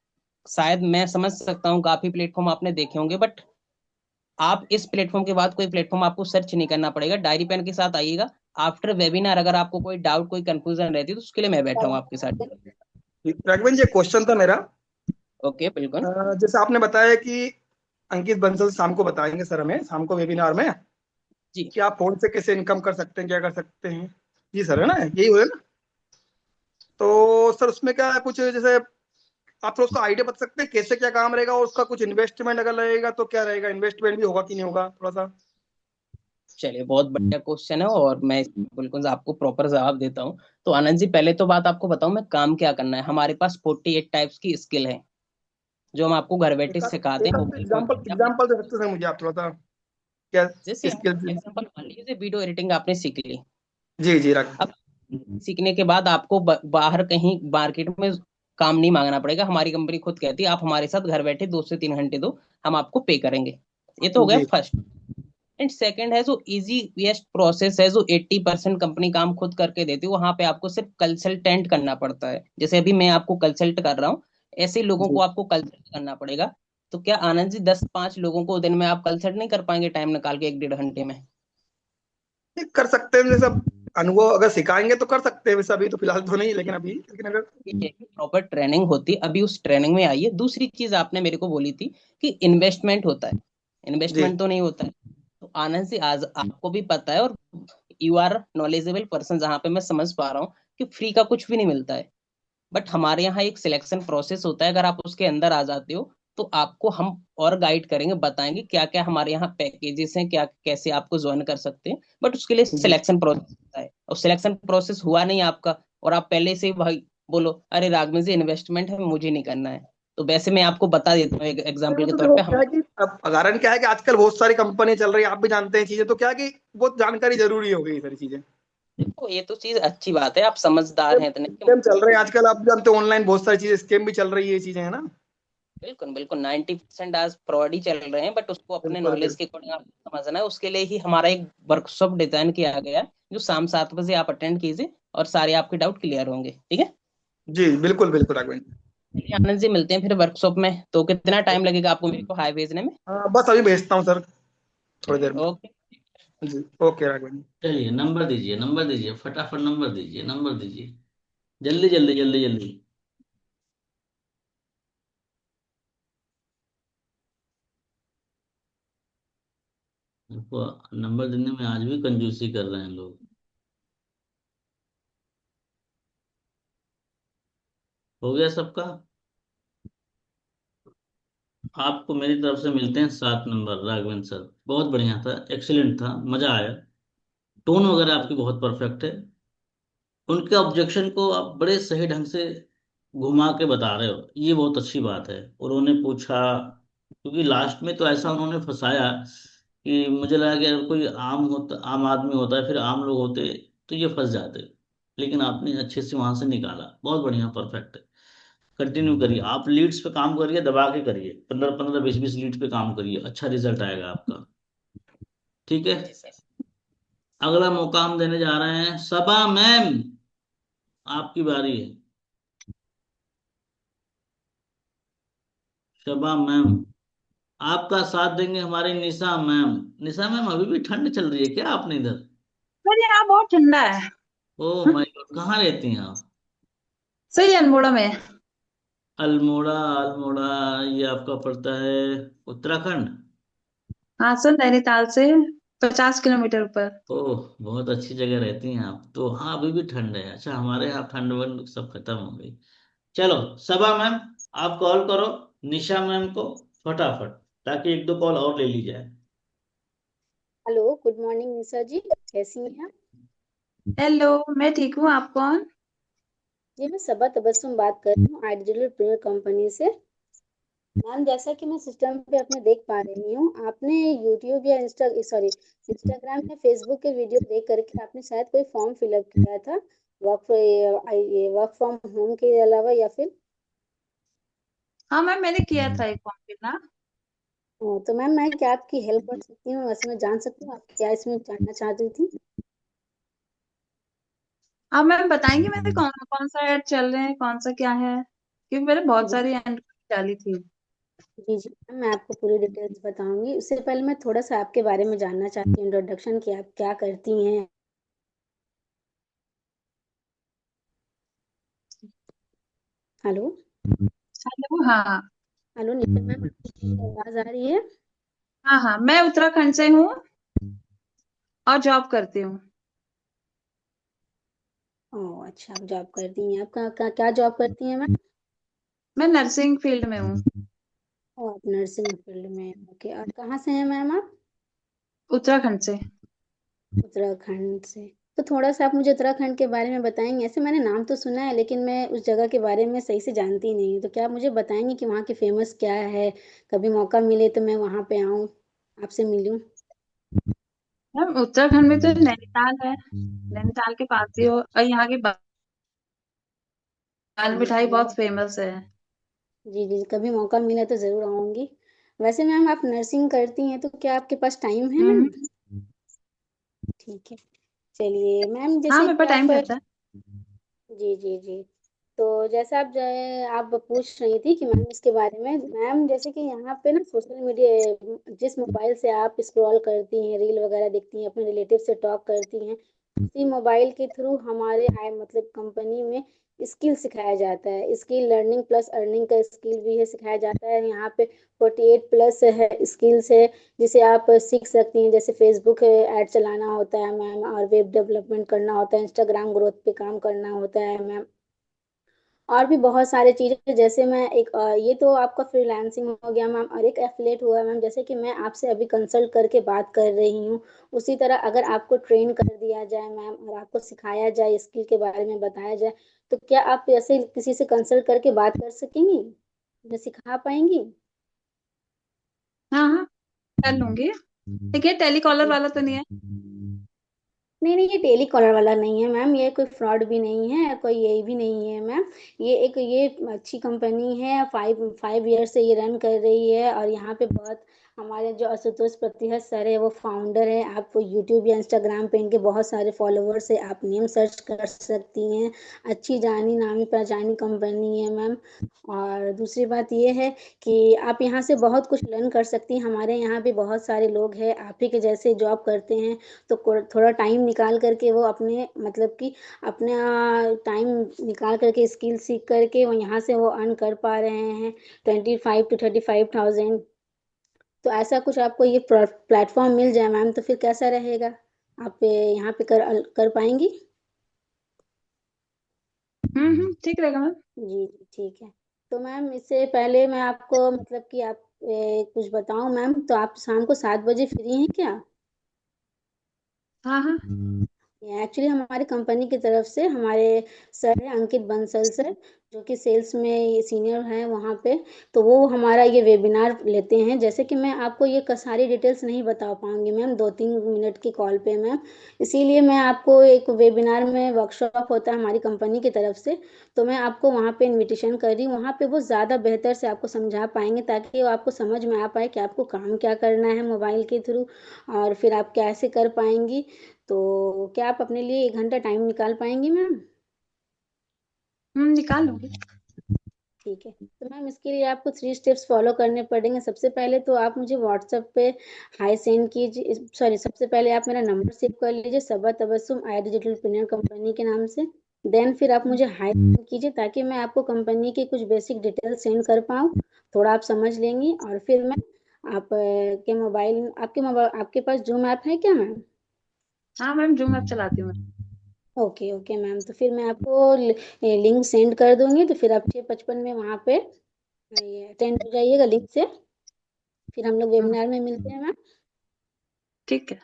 शायद मैं समझ सकता हूँ काफी प्लेटफॉर्म आपने देखे होंगे, बट आप इस प्लेटफॉर्म के बाद कोई प्लेटफॉर्म आपको सर्च नहीं करना पड़ेगा, डायरी पेन के साथ आइएगा। आफ्टर वेबिनार अगर आपको कोई डाउट कोई कंफ्यूजन रहती है तो उसके लिए मैं बैठा हूँ आपके साथ।
राघवन जी, क्वेश्चन था मेरा।
ओके, बिल्कुल।
जैसे आपने बताया कि अंकित बंसल शाम को बताएंगे सर हमें, शाम को वेबिनार में,
जी
कि आप फोन से कैसे इनकम कर सकते हैं, क्या कर सकते हैं। जी सर, है ना, यही हुआ ना। तो सर उसमें क्या कुछ जैसे आप थोड़ा उसका आइडिया बता सकते हैं कैसे क्या काम रहेगा, और उसका कुछ इन्वेस्टमेंट अगर लगेगा तो क्या रहेगा, इन्वेस्टमेंट भी होगा कि नहीं होगा, थोड़ा सा।
चलिए, बहुत बढ़िया क्वेश्चन है, और मैं इसमें बिल्कुल आपको प्रॉपर जवाब देता हूँ। तो आनंद जी, पहले तो बात आपको बताऊं मैं काम क्या करना है। हमारे पास 48 टाइप्स की स्किल है, जो हम आपको घर बैठे सिखाते हैं मोबाइल फोन
एग्जाम्पल
पे।
एग्जाम्पल दे सकते हैं मुझे आप थोड़ा सा, क्या
जैसे
स्किल्स।
एग्जाम्पल मान लीजिए, वीडियो एडिटिंग आपने सीख ली।
जी जी रख।
अब सीखने के बाद आपको बाहर कहीं मार्केट में काम नहीं मांगना पड़ेगा, हमारी कंपनी खुद कहती है आप हमारे साथ घर बैठे 2 से 3 घंटे दो, हम आपको पे करेंगे। ये तो हो गया
जी
फर्स्ट। एंड सेकंड है जो इजीएस्ट प्रोसेस है, जो 80% कंपनी काम खुद करके देती है, वहां पे आपको सिर्फ कंसल्टेंट करना पड़ता है। जैसे अभी मैं आपको कंसल्ट कर रहा हूँ, ऐसे लोगों को
जी।
आपको कंसल्ट करना पड़ेगा। तो क्या आनंद जी, 10-5 लोगों को दिन में आप कंसल्ट नहीं कर पाएंगे टाइम निकाल के 1-1.5 घंटे में?
ये कर सकते हैं, जैसे अनुभव अगर सिखाएंगे तो कर सकते हैं, वैसे अभी तो फिलहाल तो नहीं, लेकिन अभी, लेकिन अगर
प्रॉपर ट्रेनिंग होती, अभी उस ट्रेनिंग में आइए। दूसरी चीज आपने मेरे को बोली थी कि इन्वेस्टमेंट होता है,
जी
इन्वेस्टमेंट तो नहीं होता है। तो आनंद जी, आज आपको भी पता है, और यू आर नॉलेजेबल पर्सन, जहाँ पे मैं समझ पा रहा हूँ कि फ्री का कुछ भी नहीं मिलता है। बट हमारे यहाँ एक सिलेक्शन प्रोसेस होता है, अगर आप उसके अंदर आ जाते हो तो आपको हम और गाइड करेंगे, बताएंगे क्या क्या हमारे यहाँ पैकेजेस हैं, क्या कैसे आपको ज्वाइन कर सकते हैं। बट उसके लिए
जी
सिलेक्शन प्रोसेस होता है, और सिलेक्शन प्रोसेस हुआ नहीं आपका, और आप पहले से ही भाई बोलो अरे राघवन जी इन्वेस्टमेंट है, मुझे नहीं करना है, तो वैसे मैं आपको बता देता हूँ एक एग्जाम्पल
वो
के
तो
तौर
देखो
पे।
क्या
हम
है कि अब कारण क्या है कि आजकल बहुत सारी कंपनी चल रही है, आप भी जानते हैं चीजें, तो क्या है कि बहुत जानकारी जरूरी हो गई, ये सारी चीजें
देखो, ये तो चीज अच्छी बात है, आप समझदार हैं इतने कि
स्कैम चल रहे हैं आजकल, आप भी जानते हैं ऑनलाइन बहुत सारी चीजें स्कैम भी चल रही है, ये चीजें है ना।
बिल्कुल बिल्कुल 90% आज फ्रॉड ही चल रहे हैं, बट उसको अपने
बिल्कुल
नॉलेज
बिल्कुल।
के अकॉर्डिंग आपको समझना है। उसके लिए ही हमारा एक वर्कशॉप डिजाइन किया गया है, जो शाम 7 बजे आप अटेंड कीजिए, और सारे आपके डाउट क्लियर होंगे, ठीक है।
जी बिल्कुल बिल्कुल राघवेंद्र जी।
चलिए आनंद जी, मिलते हैं फिर वर्कशॉप में। तो कितना टाइम लगेगा आपको मेरे को हाई भेजने में?
हाँ बस अभी भेजता हूँ सर, थोड़ी
चलिए
देर में।
ओके।
जी ओके राघवेंद्र जी।
चलिए नंबर दीजिए, नंबर दीजिए, फटाफट नंबर दीजिए, नंबर दीजिए, जल्दी जल्दी जल्दी जल्दी। आपको नंबर देने में आज भी कंजूसी कर रहे हैं लोग। हो गया सबका? आपको मेरी तरफ से मिलते हैं 7 नंबर राघवेंद्र सर, बहुत बढ़िया था, एक्सीलेंट था, मजा आया। टोन वगैरह आपकी बहुत परफेक्ट है। उनके ऑब्जेक्शन को आप बड़े सही ढंग से घुमा के बता रहे हो, ये बहुत अच्छी बात है। उन्होंने पूछा, क्योंकि लास्ट में तो ऐसा उन्होंने फंसाया कि मुझे लगा कि अगर कोई आम होता, आम आदमी होता है, फिर आम लोग होते, तो ये फंस जाते। लेकिन आपने अच्छे से वहां से निकाला, बहुत बढ़िया, परफेक्ट है। कंटिन्यू करिए, आप लीड्स पे काम करिए, दबा के करिए, 15 15 20 20 लीड्स पे काम करिए, अच्छा रिजल्ट आएगा आपका। ठीक है।
जी सर।
अगला मौका हम देने जा रहे हैं सबा मैम, आपकी बारी है। शबा मैम, आपका साथ देंगे हमारी निशा मैम। निशा मैम, अभी भी ठंड चल रही है क्या आपने इधर?
सर यहाँ बहुत ठंडा है।
ओह माय गॉड, कहाँ रहती हैं आप?
सही अल्मोड़ा में।
अल्मोड़ा, अल्मोड़ा, ये आपका पड़ता है उत्तराखंड?
हाँ सर, नैनीताल से 50 किलोमीटर ऊपर।
ओह, बहुत अच्छी जगह रहती हैं आप तो। हाँ, अभी भी ठंड है। अच्छा, हमारे यहाँ ठंड वंड सब खत्म हो गई। चलो सबा मैम, आप कॉल करो निशा मैम को फटाफट, ताकि एक दो कॉल और ले ली जाए।
हेलो, गुड मॉर्निंग निशा जी, कैसी हैं आप?
हेलो, मैं ठीक हूँ। आप कौन?
जी मैं सबा तबस्सुम बात कर रही हूँ आई डिजिटल प्रीमियर कंपनी से। मैम, जैसा कि मैं सिस्टम पे अपने देख पा रही हूँ, आपने यूट्यूब या इंस्टाग्राम या फेसबुक के वीडियो देख करके आपने शायद कोई फॉर्म फिलअप किया था, वर्क वर्क फ्रॉम होम के अलावा, या फिर?
हाँ मैम, मैंने किया था एक फॉर्म फिलअप।
तो मैम, मैं क्या आपकी हेल्प कर सकती हूँ? वैसे मैं जान सकती हूँ आप क्या इसमें जानना चाहती थी?
आप मैम बताएंगे मेरे कौन कौन सा ऐड चल रहे हैं, कौन सा क्या है, क्योंकि मैंने बहुत
जी
सारी ऐड डाली थी।
जी जी मैम, मैं आपको पूरी डिटेल्स बताऊंगी। उससे पहले मैं थोड़ा सा आपके बारे में जानना चाहती हूँ, इंट्रोडक्शन, कि आप क्या करती हैं। हेलो।
हेलो, हाँ।
हेलो नितिन मैम, आपकी आवाज आ रही है?
हाँ हाँ, मैं उत्तराखंड से हूँ और जॉब करती हूँ।
ओह अच्छा, आप जॉब करती हैं। आप क्या जॉब करती हैं मैम?
मैं नर्सिंग फील्ड में हूँ।
ओह, आप नर्सिंग फील्ड में, ओके। और कहाँ से हैं मैम आप?
उत्तराखंड से।
उत्तराखंड से। तो थोड़ा सा आप मुझे उत्तराखंड के बारे में बताएंगे? ऐसे मैंने नाम तो सुना है, लेकिन मैं उस जगह के बारे में सही से जानती नहीं हूँ। तो क्या आप मुझे बताएंगे कि वहाँ की फेमस क्या है? कभी मौका मिले तो मैं वहाँ पे आऊँ, आपसे मिलूँ।
मैम उत्तराखंड में तो नैनीताल है, नैनीताल के पास ही हो, और यहाँ की दाल
जी
मिठाई
जी
बहुत फेमस है।
जी जी, कभी मौका मिला तो ज़रूर आऊँगी। वैसे मैम, आप नर्सिंग करती हैं तो क्या आपके पास टाइम है
हम्म।
मैम? ठीक है। चलिए मैम,
हाँ,
जैसे
मेरे
कि
पास टाइम
आप,
रहता है।
जी जी जी, तो जैसा आप पूछ रही थी कि मैम इसके बारे में, मैम जैसे कि यहाँ पे ना सोशल मीडिया, जिस मोबाइल से आप स्क्रॉल करती हैं, रील वगैरह देखती हैं, अपने रिलेटिव से टॉक करती हैं, उसी मोबाइल के थ्रू हमारे मतलब कंपनी में स्किल सिखाया जाता है। स्किल लर्निंग प्लस अर्निंग का स्किल भी है, सिखाया जाता है यहाँ पे। 48 प्लस है स्किल्स है जिसे आप सीख सकती हैं, जैसे फेसबुक ऐड चलाना होता है मैम, और वेब डेवलपमेंट करना होता है, इंस्टाग्राम ग्रोथ पे काम करना होता है मैम, और भी बहुत सारे चीजें। जैसे मैं एक ये तो आपका फ्रीलांसिंग हो गया मैम, और एक एफिलेट हुआ मैम, जैसे कि मैं आपसे अभी कंसल्ट करके बात कर रही हूँ, उसी तरह अगर आपको ट्रेन कर दिया जाए मैम, और आपको सिखाया जाए, स्किल के बारे में बताया जाए, तो क्या आप ऐसे किसी से कंसल्ट करके बात कर सकेंगी, मुझे सिखा पाएंगी?
हाँ हाँ, कर लूंगी। ठीक है, टेलीकॉलर वाला तो नहीं है?
नहीं नहीं, ये टेली कॉलर वाला नहीं है मैम, ये कोई फ्रॉड भी नहीं है, कोई यही भी नहीं है मैम। ये अच्छी कंपनी है, 5 5 ईयर से ये रन कर रही है, और यहाँ पे बहुत हमारे जो आशुतोष प्रतिहत सर है वो फाउंडर है। आप यूट्यूब या इंस्टाग्राम पे इनके बहुत सारे फॉलोअर्स है, आप नेम सर्च कर सकती हैं। अच्छी जानी नामी पहचानी कंपनी है मैम। और दूसरी बात ये है कि आप यहाँ से बहुत कुछ लर्न कर सकती हैं। हमारे यहाँ भी बहुत सारे लोग हैं आप ही के जैसे जॉब करते हैं, तो थोड़ा टाइम निकाल करके वो अपने मतलब कि अपना टाइम निकाल करके स्किल सीख करके वो यहाँ से वो अर्न कर पा रहे हैं 25 to 35,000। तो ऐसा कुछ आपको ये प्लेटफॉर्म मिल जाए मैम, तो फिर कैसा रहेगा? आप यहाँ पे कर पाएंगी?
ठीक रहेगा मैम।
जी जी ठीक है। तो मैम इससे पहले मैं आपको मतलब कि आप कुछ बताऊं मैम, तो आप शाम को 7 बजे फ्री हैं क्या?
हाँ हाँ।
एक्चुअली हमारी कंपनी की तरफ से हमारे सर हैं अंकित बंसल सर, जो कि सेल्स में सीनियर हैं वहाँ पे, तो वो हमारा ये वेबिनार लेते हैं। जैसे कि मैं आपको ये सारी डिटेल्स नहीं बता पाऊंगी मैम 2 3 मिनट की कॉल पे मैम, इसीलिए मैं आपको एक वेबिनार में वर्कशॉप होता है हमारी कंपनी की तरफ से, तो मैं आपको वहाँ पे इनविटेशन कर रही हूँ। वहाँ पे वो ज़्यादा बेहतर से आपको समझा पाएंगे, ताकि वो आपको समझ में आ पाए कि आपको काम क्या करना है मोबाइल के थ्रू, और फिर आप कैसे कर पाएंगी। तो क्या आप अपने लिए 1 घंटा टाइम निकाल पाएंगी मैम?
निकाल लूंगी।
ठीक है। तो मैम इसके लिए आपको 3 स्टेप्स फॉलो करने पड़ेंगे। सबसे पहले तो आप मुझे व्हाट्सएप पे हाई सेंड कीजिए, सॉरी, सबसे पहले आप मेरा नंबर सेव कर लीजिए, सबा तबस्सुम आई डिजिटल प्रीमियर कंपनी के नाम से। देन फिर आप मुझे हाई सेंड कीजिए, ताकि मैं आपको कंपनी की कुछ बेसिक डिटेल सेंड कर पाऊँ, थोड़ा आप समझ लेंगी। और फिर मैं आप आपके पास जूम ऐप है क्या मैम?
हाँ मैम, जूम ऐप चलाती हूँ मैं।
ओके ओके मैम, तो फिर मैं आपको लिंक सेंड कर दूंगी, तो फिर आप 6:55 में वहाँ पे ये अटेंड हो जाइएगा लिंक से। फिर हम लोग
हम्म,
वेबिनार में मिलते हैं मैम।
ठीक है।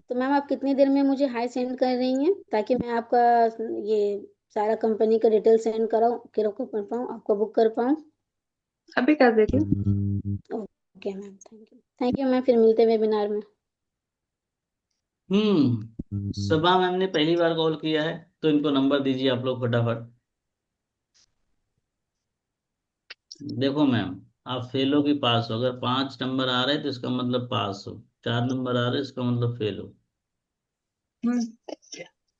तो मैम आप कितनी देर में मुझे हाई सेंड कर रही हैं, ताकि मैं आपका ये सारा कंपनी का डिटेल सेंड कराऊँ, कर पाऊँ, आपको बुक कर पाऊँ?
अभी कर देती हूँ।
Okay ma'am, thank you ma'am, फिर मिलते हैं वेबिनार में।
सबा मैम ने पहली बार कॉल किया है, तो इनको नंबर दीजिए आप लोग फटाफट। देखो मैम, आप फेल हो कि पास हो? अगर 5 नंबर आ रहे हैं तो इसका मतलब पास हो, 4 नंबर आ रहे हैं इसका मतलब फेल हो।
हम्म,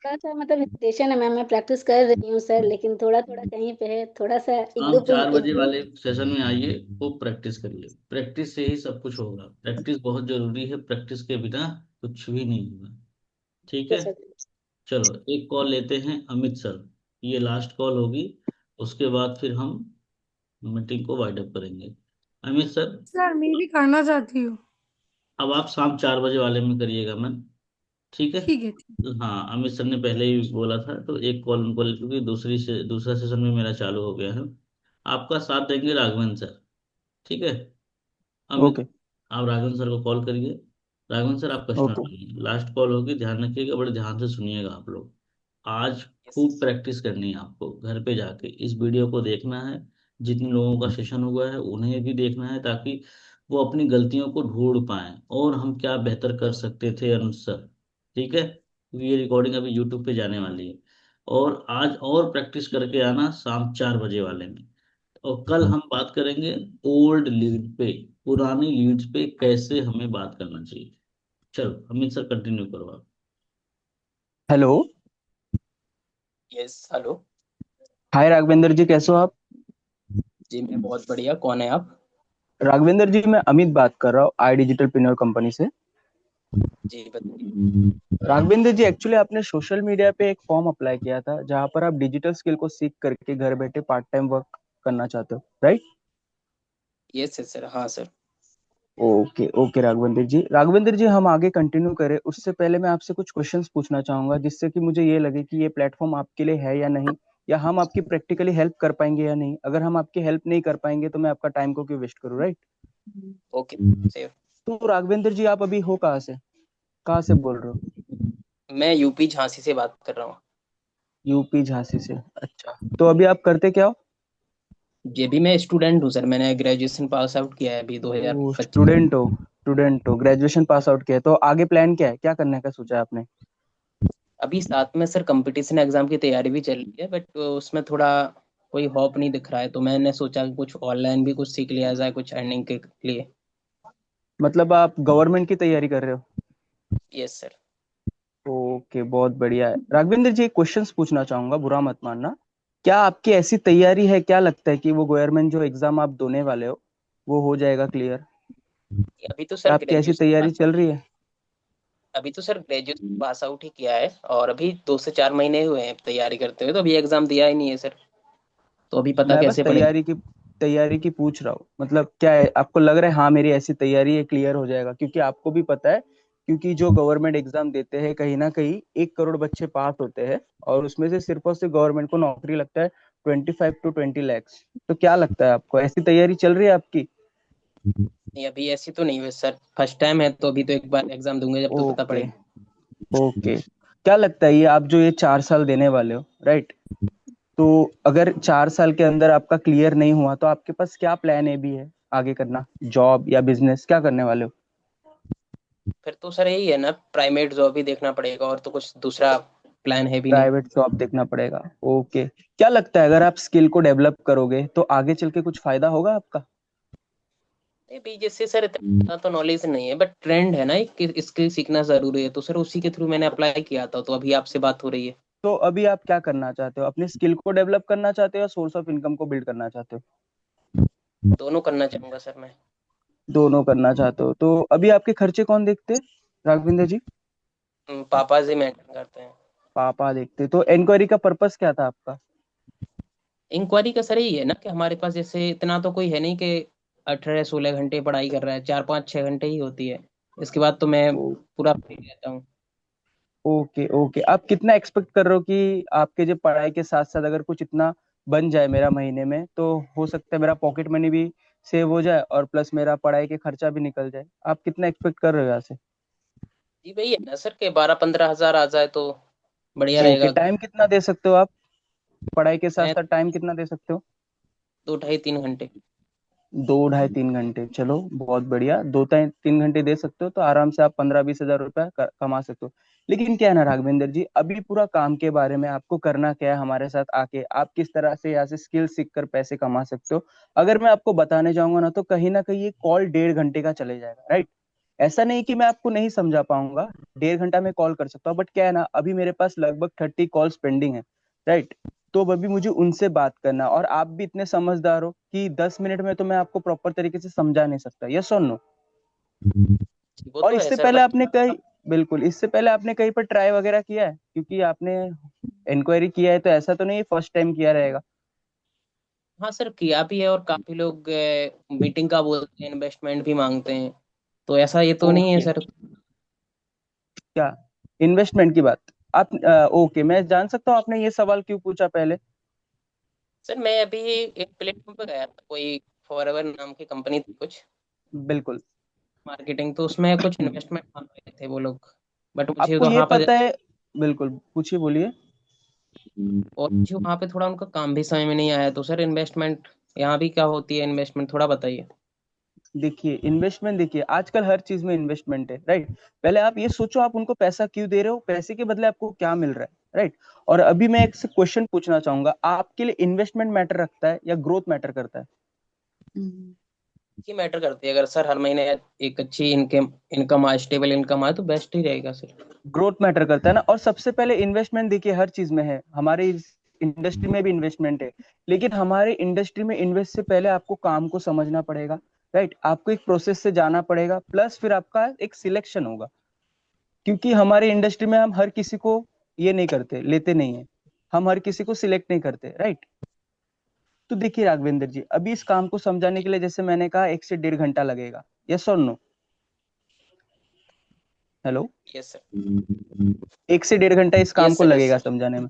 थोड़ा सा मतलब हेजिटेशन है मैम, मैं प्रैक्टिस कर रही हूँ सर, लेकिन थोड़ा थोड़ा कहीं पे है, थोड़ा सा एक दो
आप 4 बजे
एक दो।
वाले सेशन में आइए, खूब प्रैक्टिस करिए, प्रैक्टिस से ही सब कुछ होगा। प्रैक्टिस बहुत जरूरी है, प्रैक्टिस के बिना कुछ भी नहीं होगा। ठीक है,
सर
चलो एक कॉल लेते हैं अमित सर, ये लास्ट कॉल होगी, उसके बाद फिर हम मीटिंग को वाइड अप करेंगे। अमित सर,
सर मैं भी करना चाहती हूँ।
अब आप शाम 4 बजे वाले में करिएगा मैम, ठीक है?
ठीक है, ठीक।
हाँ, अमित सर ने पहले ही बोला था, तो एक कॉल उनको क्योंकि दूसरा सेशन में मेरा चालू हो गया है। आपका साथ देंगे राघवन सर, ठीक है? अमित,
ओके।
आप राघवन सर को कॉल करिए। राघवन सर आप कस्टमर
ओके।
बनिए, लास्ट कॉल होगी, ध्यान रखिएगा, बड़े ध्यान से सुनिएगा आप लोग। आज
यस।
खूब प्रैक्टिस करनी है आपको, घर पे जाके इस वीडियो को देखना है, जितने लोगों का सेशन हुआ है उन्हें भी देखना है, ताकि वो अपनी गलतियों को ढूंढ पाएं और हम क्या बेहतर कर सकते थे अनुसार। ठीक है, क्योंकि ये रिकॉर्डिंग अभी यूट्यूब पे जाने वाली है। और आज और प्रैक्टिस करके आना शाम 4 बजे वाले में। और कल हम बात करेंगे ओल्ड लीड पे, पुरानी लीड्स पे कैसे हमें बात करना चाहिए। चलो अमित सर कंटिन्यू करो आप।
Hello. Yes, hello. Hi Raghavendra ji, कैसे हो आप? जी मैं बहुत बढ़िया। कौन है आप? राघवेंद्र जी, मैं अमित बात कर रहा हूँ आई डिजिटल पिनर कंपनी से। जी बताइए। राघवेंद्र जी, एक्चुअली आपने सोशल मीडिया पे एक फॉर्म अप्लाई किया था जहाँ पर आप डिजिटल स्किल को सीख करके घर बैठे पार्ट टाइम वर्क करना चाहते हो, राइट? यस यस सर, हाँ सर। ओके ओके राघवेंद्र जी, हम आगे कंटिन्यू करें उससे पहले मैं आपसे कुछ क्वेश्चंस पूछना चाहूंगा, जिससे कि मुझे ये लगे कि ये प्लेटफॉर्म आपके लिए है या नहीं, या हम आपकी प्रैक्टिकली हेल्प कर पाएंगे या नहीं। अगर हम आपकी हेल्प नहीं कर पाएंगे तो मैं आपका टाइम को क्यों वेस्ट करूँ, राइट? Okay safe. तो राघवेंद्र जी, आप अभी हो कहाँ से बोल रहे हो? मैं यूपी झांसी से बात कर रहा हूँ। यूपी झांसी से, अच्छा। तो अभी आप करते क्या हो? जी अभी मैं स्टूडेंट हूँ सर, मैंने ग्रेजुएशन पास आउट किया है अभी 2025। स्टूडेंट हो, ग्रेजुएशन पास आउट किया है, तो आगे प्लान क्या है, क्या करने का सोचा है आपने? अभी साथ में सर कंपटीशन एग्जाम की तैयारी भी चल रही है, बट उसमें थोड़ा कोई होप नहीं दिख रहा है, तो मैंने सोचा कि कुछ ऑनलाइन भी कुछ सीख लिया जाए कुछ अर्निंग के लिए। मतलब आप गवर्नमेंट की तैयारी कर रहे हो? Yes sir. ओके, बहुत बढ़िया है। राघवेंद्र जी, एक क्वेश्चंस पूछना चाहूंगा, बुरा मत मानना। क्या आपकी ऐसी तैयारी है, क्या लगता है कि वो गवर्नमेंट जो एग्जाम आप देने वाले हो वो हो जाएगा क्लियर? अभी तो सर आपकी ऐसी तैयारी चल रही है? अभी तो सर ग्रेजुएशन पास आउट ही किया है, और अभी 2 से 4 महीने हुए हैं तैयारी करते हुए, तो अभी एग्जाम दिया ही नहीं है सर। तो अभी पता मैं बस कैसे पड़ेगा? तैयारी की पूछ रहा हूँ, मतलब क्या है, आपको लग रहा है हाँ मेरी ऐसी तैयारी है क्लियर हो जाएगा? क्योंकि आपको भी पता है, क्योंकि जो गवर्नमेंट एग्जाम देते हैं कहीं ना कहीं 1 करोड़ बच्चे पास होते हैं, और उसमें से सिर्फ और सिर्फ गवर्नमेंट को नौकरी लगता है 25 to 20 lakhs। तो क्या लगता है आपको, ऐसी तैयारी चल रही है आपकी? नहीं अभी ऐसी तो नहीं हुई सर, फर्स्ट टाइम है, तो अभी तो एक बार एग्जाम दूंगे जब तो पता
ओके
पड़ेगा। ओके, क्या लगता है ये आप जो ये 4 साल देने वाले हो, राइट? तो अगर 4 साल के अंदर आपका क्लियर नहीं हुआ तो आपके पास क्या प्लान ए भी है आगे करना, जॉब या बिजनेस, क्या करने वाले हो? फिर तो सर यही है ना, प्राइवेट जॉब ही देखना पड़ेगा, और तो कुछ दूसरा प्लान है भी नहीं। प्राइवेट जॉब देखना पड़ेगा, ओके। क्या लगता है अगर आप स्किल को डेवलप करोगे तो आगे चल के कुछ फायदा होगा आपका? नहीं भी जैसे सर इतना तो नॉलेज नहीं है, बट ट्रेंड है ना कि स्किल सीखना जरूरी है, तो सर उसी के थ्रू मैंने अप्लाई किया था, तो अभी आपसे बात हो रही है। तो अभी आप क्या करना चाहते हो, अपने स्किल को डेवलप करना चाहते हो या सोर्स ऑफ इनकम को बिल्ड करना चाहते हो? दोनों करना चाहूंगा सर मैं। दोनों करना चाहते हो, तो अभी आपके खर्चे कौन देखते हैं राघवेंद्र जी? पापा जी मेंटेन करते हैं। पापा देखते, तो इंक्वायरी का पर्पस क्या था आपका? इंक्वायरी का सर यही है ना कि हमारे पास जैसे इतना तो कोई है नहीं कि 18-16 घंटे पढ़ाई कर रहा है, 4-5-6 घंटे ही होती है। इसके बाद तो मैं पूरा फ्री रहता हूँ। ओके ओके, आप कितना एक्सपेक्ट कर रहे हो कि आपके जो पढ़ाई के साथ साथ अगर कुछ इतना बन जाए मेरा महीने में, तो हो सकता है मेरा पॉकेट मनी भी सेव हो जाए और प्लस मेरा पढ़ाई के खर्चा भी निकल जाए। आप कितना एक्सपेक्ट कर रहे हो यहाँ से? जी वही है ना सर के 12-15 हज़ार आ जाए तो बढ़िया
ओके,
रहेगा।
टाइम कितना दे सकते हो आप, पढ़ाई के साथ
मैं
साथ टाइम कितना दे सकते हो?
2-2.5-3 घंटे।
2 ढाई 3 घंटे, चलो बहुत बढ़िया। 2 3 घंटे दे सकते हो तो आराम से आप 15-20 हज़ार रुपया कमा सकते हो। लेकिन क्या है ना राघवेंद्र जी, अभी पूरा काम के बारे में आपको करना क्या है, हमारे साथ आके आप किस तरह से यहाँ से स्किल सीख कर पैसे कमा सकते हो, अगर मैं आपको बताने जाऊंगा ना तो कहीं ना कहीं ये कॉल 1.5 घंटे का चले जाएगा, राइट? ऐसा नहीं कि मैं आपको नहीं समझा पाऊंगा, 1.5 घंटा में कॉल कर सकता हूँ, बट क्या है ना, अभी मेरे पास लगभग 30 कॉल्स पेंडिंग है, राइट? तो अभी मुझे उनसे बात करना, और आप भी इतने समझदार हो कि 10 मिनट में तो मैं आपको प्रॉपर तरीके से समझा नहीं सकता, यस और नो?
वो
और
तो है
इससे
सर,
पहले
बट
आपने कहीं, बिल्कुल, इससे पहले आपने कहीं पर ट्राई वगैरह किया है? क्योंकि आपने इंक्वायरी किया है तो ऐसा तो नहीं फर्स्ट टाइम किया रहेगा।
हाँ सर किया भी है, और काफी लोग मीटिंग का बोलते हैं, इन्वेस्टमेंट भी मांगते हैं, तो ऐसा ये तो नहीं है
ओके,
सर।
क्या इन्वेस्टमेंट की बात, आप ओके, मैं जान सकता हूँ आपने ये सवाल क्यों पूछा पहले?
सर मैं अभी एक प्लेटफॉर्म पे गया था, कोई फॉरएवर नाम की कंपनी थी कुछ
बिल्कुल।
मार्केटिंग, तो उसमें कुछ इन्वेस्टमेंट मांग रहे थे वो लोग, बट मुझे
आपको
तो
ये
वहाँ पर,
पता है, बिल्कुल पूछिए, बोलिए।
और मुझे वहाँ पे थोड़ा उनका काम भी समझ में नहीं आया, तो सर इन्वेस्टमेंट यहाँ भी क्या होती है, इन्वेस्टमेंट थोड़ा बताइए।
देखिए इन्वेस्टमेंट, देखिए आजकल हर चीज में इन्वेस्टमेंट है, राइट? पहले आप ये सोचो आप उनको पैसा क्यों दे रहे हो, पैसे के बदले आपको क्या मिल रहा है, राइट? और अभी मैं एक क्वेश्चन पूछना चाहूंगा, आपके लिए इन्वेस्टमेंट मैटर रखता है या ग्रोथ मैटर करता है?
की मैटर करती है, अगर सर हर महीने एक अच्छी इनकम इनकम आए, स्टेबल इनकम आए, तो बेस्ट ही रहेगा सर।
ग्रोथ मैटर करता है ना। और सबसे पहले इन्वेस्टमेंट देखिए हर चीज में है, हमारे
इंडस्ट्री में भी इन्वेस्टमेंट है, लेकिन हमारे इंडस्ट्री में इन्वेस्ट से पहले आपको काम को समझना पड़ेगा, राइट। आपको एक प्रोसेस से जाना पड़ेगा, प्लस फिर आपका एक सिलेक्शन होगा, क्योंकि हमारे इंडस्ट्री में हम हर किसी को ये नहीं करते, लेते नहीं है, हम हर किसी को सिलेक्ट नहीं करते, राइट। तो देखिए राघवेंद्र जी, अभी इस काम को समझाने के लिए जैसे मैंने कहा 1 से 1.5 घंटा लगेगा, यस और नो? हेलो?
Yes sir.
1 से 1.5 घंटा इस काम
यस
को
सर, यस
लगेगा
सर।
समझाने में।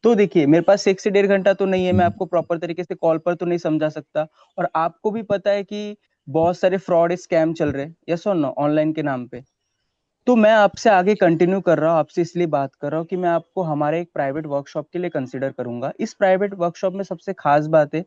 तो देखिए मेरे पास 1 से 1.5 घंटा तो नहीं है, मैं आपको प्रॉपर तरीके से कॉल पर तो नहीं समझा सकता, और आपको भी पता है कि बहुत सारे फ्रॉड स्कैम चल रहे हैं, यस और नो, ऑनलाइन के नाम पे। तो मैं आपसे आगे कंटिन्यू कर रहा हूँ, आपसे इसलिए बात कर रहा हूँ कि मैं आपको हमारे एक प्राइवेट वर्कशॉप के लिए कंसिडर करूंगा। इस प्राइवेट वर्कशॉप में सबसे खास बात है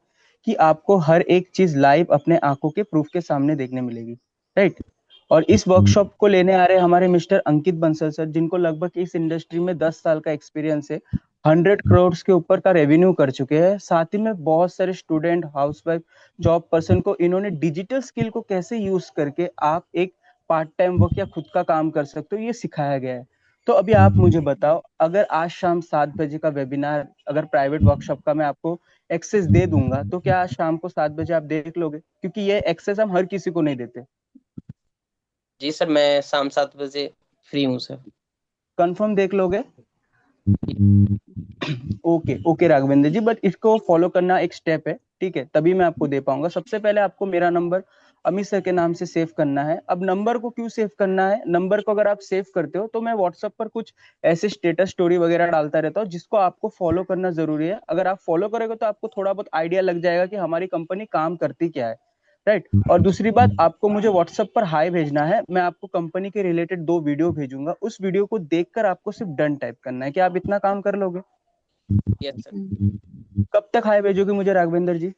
कि आपको हर एक चीज लाइव अपने आंखों के प्रूफ के सामने देखने मिलेगी, राइट। और इस वर्कशॉप को लेने आ रहे हैं हमारे मिस्टर अंकित बंसल सर, जिनको लगभग इस इंडस्ट्री में 10 साल का एक्सपीरियंस है, 100 करोड़ के ऊपर का रेवेन्यू कर चुके हैं। साथ ही में बहुत सारे स्टूडेंट, हाउसवाइफ, जॉब पर्सन को इन्होंने डिजिटल स्किल को कैसे यूज करके आप एक पार्ट टाइम वर्क या खुद का काम कर सकते हो, ये सिखाया गया है। तो अभी आप मुझे बताओ, अगर आज शाम 7 बजे का वेबिनार, अगर प्राइवेट वर्कशॉप का मैं आपको एक्सेस दे दूंगा, तो क्या आज शाम को 7 बजे आप देख लोगे? क्योंकि ये एक्सेस हम हर किसी को नहीं देते।
जी सर, मैं शाम 7 बजे फ्री हूँ सर।
कंफर्म देख लोगे? Okay okay Raghavendra ji, but इसको फॉलो करना एक स्टेप है, ठीक है, तभी मैं आपको दे पाऊंगा। सबसे पहले आपको मेरा नंबर अमित सर के नाम से सेव करना है। अब नंबर को क्यों सेव करना है? नंबर को अगर आप सेव करते हो तो मैं व्हाट्सएप पर कुछ ऐसे स्टेटस स्टोरी वगैरह डालता रहता हूँ जिसको आपको फॉलो करना जरूरी है। अगर आप फॉलो करोगे तो आपको थोड़ा बहुत आइडिया लग जाएगा कि हमारी कंपनी काम करती क्या है, राइट। और दूसरी बात, आपको मुझे व्हाट्सएप पर हाई भेजना है, मैं आपको कंपनी के रिलेटेड 2 वीडियो भेजूंगा, उस वीडियो को देखकर आपको सिर्फ डन टाइप करना है। क्या आप इतना काम कर लोगे?
Yes sir.
कब तक हाई भेजोगे मुझे राघवेंद्र जी?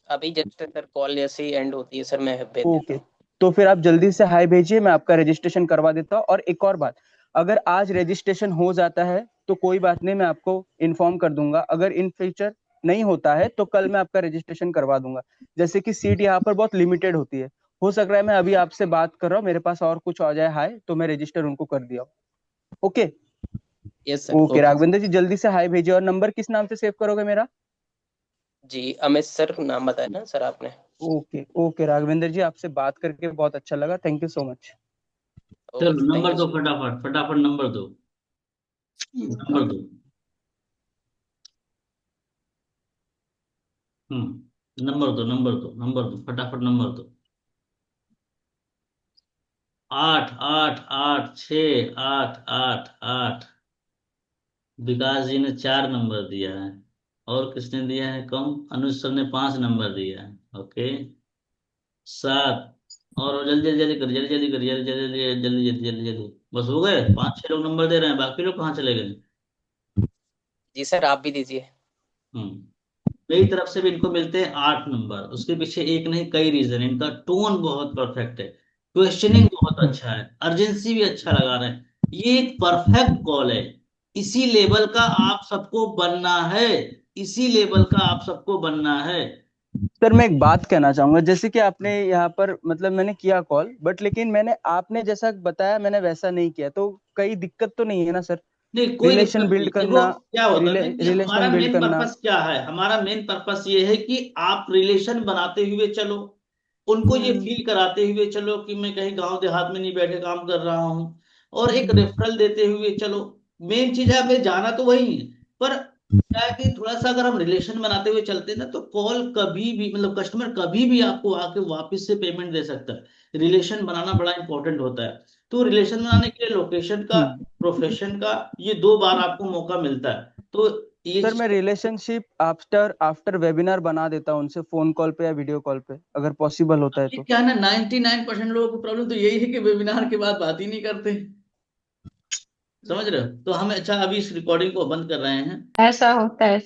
अभी जस्ट सर कॉल जैसे ही एंड होती है सर, मैं भेज देता
ओके,
हूँ।
तो फिर आप जल्दी से हाई भेजिए, मैं आपका रजिस्ट्रेशन करवा देता हूँ। और एक और बात, अगर आज रजिस्ट्रेशन हो जाता है तो कोई बात नहीं, मैं आपको इन्फॉर्म कर दूंगा। अगर इन फ्यूचर नहीं होता है तो कल मैं आपका रजिस्ट्रेशन करवा दूंगा। जैसे कि सीट यहाँ पर बहुत लिमिटेड होती है, हो सक रहा है मैं अभी आपसे बात कर रहा हूँ, मेरे पास और कुछ आ जाए हाई, तो मैं रजिस्टर उनको कर दिया। Okay
yes sir.
Okay
okay
Raghavendra ji, जल्दी से हाई भेजिए। और नंबर किस नाम से सेव करोगे मेरा?
जी, अमित सर नाम बताया ना सर आपने।
ओके ओके राघवेंद्र जी, आपसे बात करके बहुत अच्छा लगा, thank you so much.
Okay
चलो
सर, थैंक
नंबर
यू
दो,
सर।
फटाफट फटाफट नंबर दो, नंबर दो। नंबर दो, नंबर दो, नंबर दो, फटाफट नंबर दो। 8 8 8 6 8 8। विकास जी ने 4 नंबर दिया है, और किसने दिया है कम? अनुज सर ने 5 नंबर दिया है। ओके, 7। और जल्दी जल्दी कर, जल्दी जल्दी कर, जल्दी जल्दी जल्दी जल्दी जल्दी जल्दी जल्दी। बस हो गए, 5 6 लोग नंबर दे रहे हैं, बाकी लोग कहाँ चले गए?
जी सर, आप भी दीजिए।
मेरी तरफ से भी इनको मिलते हैं 8 नंबर। उसके पीछे एक नहीं कई रीजन। इनका टोन बहुत परफेक्ट है, क्वेश्चनिंग बहुत अच्छा है, अर्जेंसी भी अच्छा लगा रहे हैं। ये एक परफेक्ट कॉल है। इसी लेवल का आप सबको बनना है, इसी लेवल का आप सबको बनना है।
सर मैं एक बात कहना चाहूंगा, जैसे कि आपने यहाँ पर मतलब मैंने किया कॉल, बट लेकिन मैंने आपने जैसा बताया मैंने वैसा नहीं किया, तो कई दिक्कत तो नहीं है ना सर?
नहीं, कोई
रिलेशन
दिक्कत नहीं।
बिल्ड
देखो
करना,
क्या होता है ना कि हमारा
रिलेशन बिल्ड
मेन
करना।
पर्पस क्या है? हमारा मेन पर्पस ये है कि आप रिलेशन बनाते हुए चलो, उनको ये फील कराते हुए चलो कि मैं कहीं गांव देहात में नहीं बैठे काम कर रहा हूँ, और एक रेफरल देते हुए चलो। मेन चीज है, हमें जाना तो वही है, पर क्या है कि थोड़ा सा अगर हम रिलेशन बनाते हुए चलते हैं ना, तो कॉल कभी भी, मतलब कस्टमर कभी भी आपको आके वापस से पेमेंट दे सकता है। रिलेशन बनाना बड़ा इंपॉर्टेंट होता है। तो रिलेशन बनाने के लिए लोकेशन का, प्रोफेशन का, ये 2 बार आपको मौका मिलता है। तो ये
सर मैं रिलेशनशिप आफ्टर आफ्टर वेबिनार बना देता हूँ उनसे, फोन कॉल पे या वीडियो कॉल पे, अगर पॉसिबल होता है तो।
क्या है ना, 99% लोगों की प्रॉब्लम तो यही है कि वेबिनार के बाद बात ही नहीं करते। समझ रहे हो? तो हम अच्छा अभी इस रिकॉर्डिंग को बंद कर रहे हैं।
ऐसा होता है।